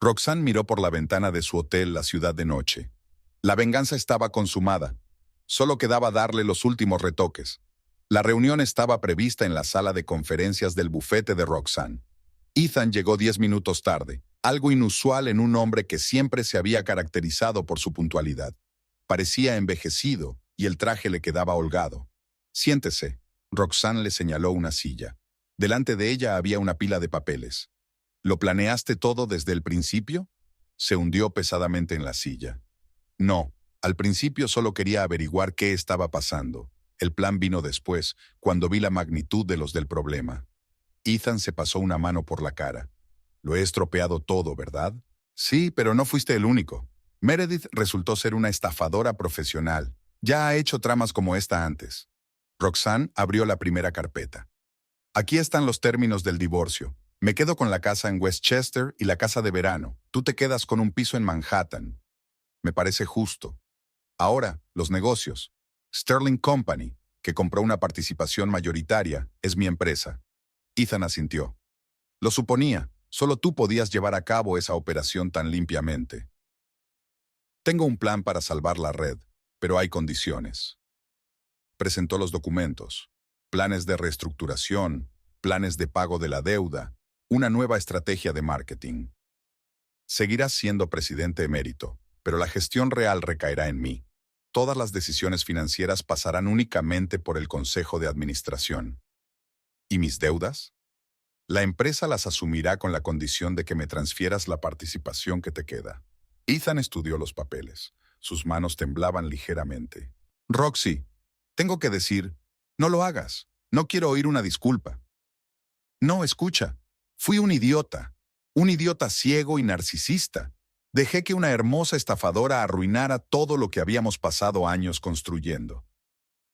Roxanne miró por la ventana de su hotel la ciudad de noche. La venganza estaba consumada. Solo quedaba darle los últimos retoques. La reunión estaba prevista en la sala de conferencias del bufete de Roxanne. Ethan llegó 10 minutos tarde, algo inusual en un hombre que siempre se había caracterizado por su puntualidad. Parecía envejecido y el traje le quedaba holgado. Siéntese. Roxanne le señaló una silla. Delante de ella había una pila de papeles. ¿Lo planeaste todo desde el principio? Se hundió pesadamente en la silla. No, al principio solo quería averiguar qué estaba pasando. El plan vino después, cuando vi la magnitud de los del problema. Ethan se pasó una mano por la cara. Lo he estropeado todo, ¿verdad? Sí, pero no fuiste el único. Meredith resultó ser una estafadora profesional. Ya ha hecho tramas como esta antes. Roxanne abrió la primera carpeta. Aquí están los términos del divorcio. Me quedo con la casa en Westchester y la casa de verano. Tú te quedas con un piso en Manhattan. Me parece justo. Ahora, los negocios. Sterling Company, que compró una participación mayoritaria, es mi empresa. Ethan asintió. Lo suponía. Solo tú podías llevar a cabo esa operación tan limpiamente. Tengo un plan para salvar la red, pero hay condiciones. Presentó los documentos, planes de reestructuración, planes de pago de la deuda, una nueva estrategia de marketing. Seguirás siendo presidente emérito, pero la gestión real recaerá en mí. Todas las decisiones financieras pasarán únicamente por el Consejo de Administración. ¿Y mis deudas? La empresa las asumirá con la condición de que me transfieras la participación que te queda. Ethan estudió los papeles. Sus manos temblaban ligeramente. Roxy, tengo que decir, no lo hagas. No quiero oír una disculpa. No, escucha. Fui un idiota ciego y narcisista. Dejé que una hermosa estafadora arruinara todo lo que habíamos pasado años construyendo.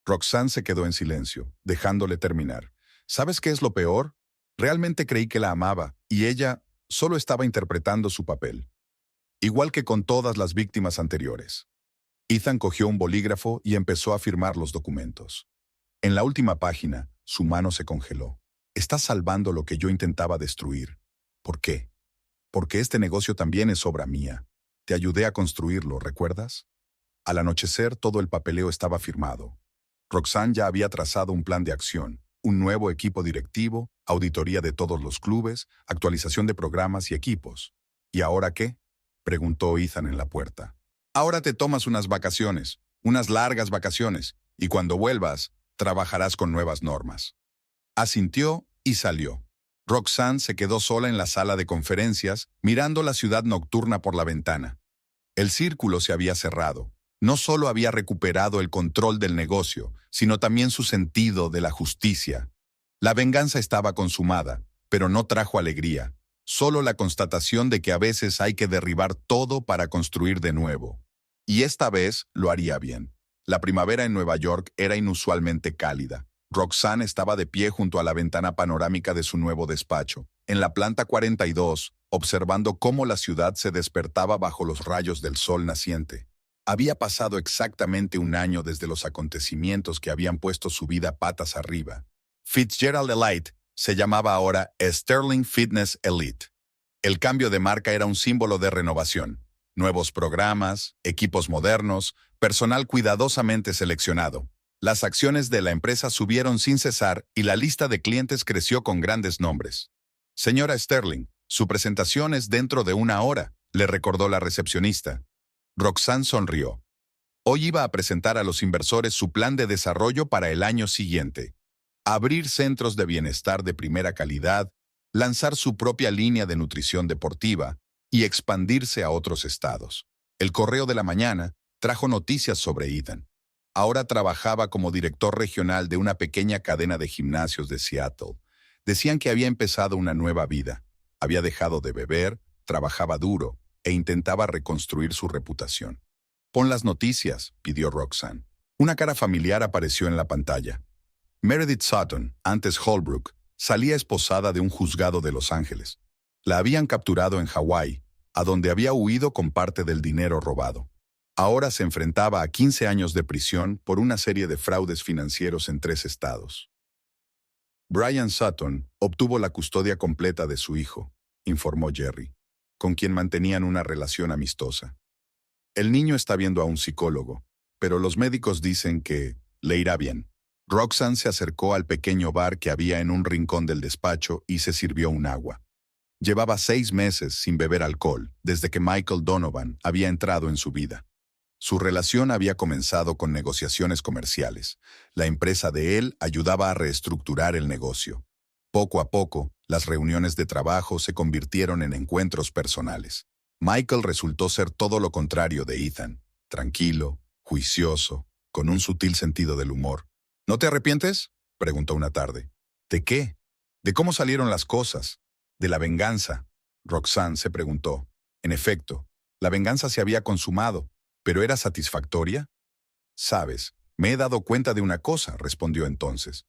Roxanne se quedó en silencio, dejándole terminar. ¿Sabes qué es lo peor? Realmente creí que la amaba, y ella solo estaba interpretando su papel. Igual que con todas las víctimas anteriores. Ethan cogió un bolígrafo y empezó a firmar los documentos. En la última página, su mano se congeló. Estás salvando lo que yo intentaba destruir. ¿Por qué? Porque este negocio también es obra mía. Te ayudé a construirlo, ¿recuerdas? Al anochecer, todo el papeleo estaba firmado. Roxanne ya había trazado un plan de acción, un nuevo equipo directivo, auditoría de todos los clubes, actualización de programas y equipos. ¿Y ahora qué? Preguntó Ethan en la puerta. Ahora te tomas unas vacaciones, unas largas vacaciones, y cuando vuelvas, trabajarás con nuevas normas. Asintió y salió. Roxanne se quedó sola en la sala de conferencias, mirando la ciudad nocturna por la ventana. El círculo se había cerrado. No solo había recuperado el control del negocio, sino también su sentido de la justicia. La venganza estaba consumada, pero no trajo alegría, solo la constatación de que a veces hay que derribar todo para construir de nuevo. Y esta vez lo haría bien. La primavera en Nueva York era inusualmente cálida. Roxanne estaba de pie junto a la ventana panorámica de su nuevo despacho, en la planta 42, observando cómo la ciudad se despertaba bajo los rayos del sol naciente. Había pasado exactamente un año desde los acontecimientos que habían puesto su vida patas arriba. Fitzgerald Elite se llamaba ahora Sterling Fitness Elite. El cambio de marca era un símbolo de renovación. Nuevos programas, equipos modernos, personal cuidadosamente seleccionado. Las acciones de la empresa subieron sin cesar y la lista de clientes creció con grandes nombres. Señora Sterling, su presentación es dentro de una hora, le recordó la recepcionista. Roxanne sonrió. Hoy iba a presentar a los inversores su plan de desarrollo para el año siguiente. Abrir centros de bienestar de primera calidad, lanzar su propia línea de nutrición deportiva y expandirse a otros estados. El Correo de la Mañana trajo noticias sobre Ethan. Ahora trabajaba como director regional de una pequeña cadena de gimnasios de Seattle. Decían que había empezado una nueva vida. Había dejado de beber, trabajaba duro e intentaba reconstruir su reputación. «Pon las noticias», pidió Roxanne. Una cara familiar apareció en la pantalla. Meredith Sutton, antes Holbrook, salía esposada de un juzgado de Los Ángeles. La habían capturado en Hawái, a donde había huido con parte del dinero robado. Ahora se enfrentaba a 15 años de prisión por una serie de fraudes financieros en 3 estados. Brian Sutton obtuvo la custodia completa de su hijo, informó Jerry, con quien mantenían una relación amistosa. El niño está viendo a un psicólogo, pero los médicos dicen que le irá bien. Roxanne se acercó al pequeño bar que había en un rincón del despacho y se sirvió un agua. Llevaba 6 meses sin beber alcohol, desde que Michael Donovan había entrado en su vida. Su relación había comenzado con negociaciones comerciales. La empresa de él ayudaba a reestructurar el negocio. Poco a poco, las reuniones de trabajo se convirtieron en encuentros personales. Michael resultó ser todo lo contrario de Ethan, tranquilo, juicioso, con un sutil sentido del humor. ¿No te arrepientes?, preguntó una tarde. ¿De qué? ¿De cómo salieron las cosas? ¿De la venganza?, Roxanne se preguntó. En efecto, la venganza se había consumado, ¿pero era satisfactoria? Sabes, me he dado cuenta de una cosa, respondió entonces.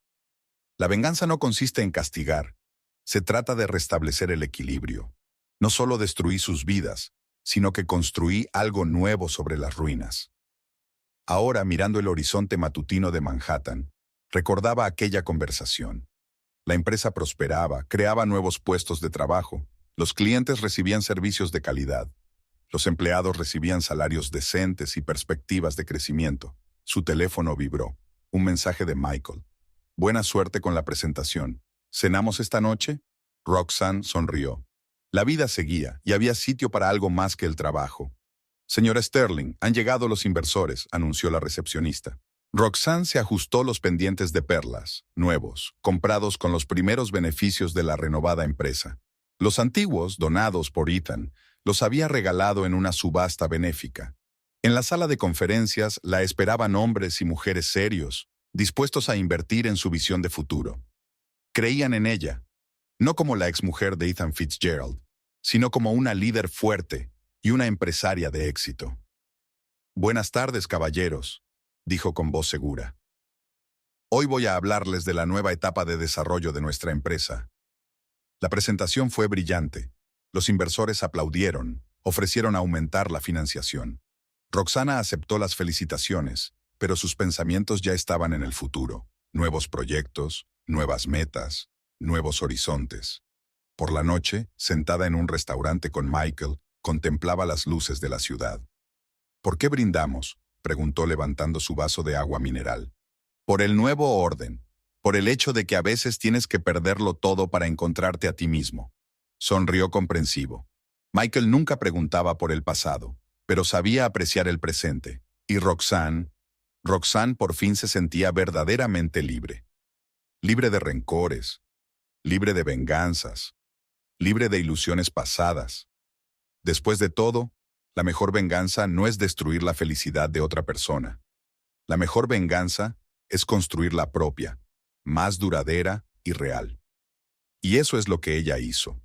La venganza no consiste en castigar. Se trata de restablecer el equilibrio. No solo destruí sus vidas, sino que construí algo nuevo sobre las ruinas. Ahora, mirando el horizonte matutino de Manhattan, recordaba aquella conversación. La empresa prosperaba, creaba nuevos puestos de trabajo, los clientes recibían servicios de calidad, los empleados recibían salarios decentes y perspectivas de crecimiento. Su teléfono vibró. Un mensaje de Michael. «Buena suerte con la presentación. ¿Cenamos esta noche?» Roxanne sonrió. La vida seguía y había sitio para algo más que el trabajo. «Señora Sterling, han llegado los inversores», anunció la recepcionista. Roxanne se ajustó los pendientes de perlas, nuevos, comprados con los primeros beneficios de la renovada empresa. Los antiguos, donados por Ethan, los había regalado en una subasta benéfica. En la sala de conferencias la esperaban hombres y mujeres serios, dispuestos a invertir en su visión de futuro. Creían en ella, no como la exmujer de Ethan Fitzgerald, sino como una líder fuerte y una empresaria de éxito. «Buenas tardes, caballeros», dijo con voz segura. «Hoy voy a hablarles de la nueva etapa de desarrollo de nuestra empresa». La presentación fue brillante. Los inversores aplaudieron, ofrecieron aumentar la financiación. Roxanne aceptó las felicitaciones, pero sus pensamientos ya estaban en el futuro. Nuevos proyectos, nuevas metas, nuevos horizontes. Por la noche, sentada en un restaurante con Michael, contemplaba las luces de la ciudad. «¿Por qué brindamos?», preguntó levantando su vaso de agua mineral. «Por el nuevo orden, por el hecho de que a veces tienes que perderlo todo para encontrarte a ti mismo». Sonrió comprensivo. Michael nunca preguntaba por el pasado, pero sabía apreciar el presente. Y Roxanne por fin se sentía verdaderamente libre. Libre de rencores, libre de venganzas, libre de ilusiones pasadas. Después de todo, La mejor venganza no es destruir la felicidad de otra persona. La mejor venganza es construir la propia, más duradera y real. Y eso es lo que ella hizo.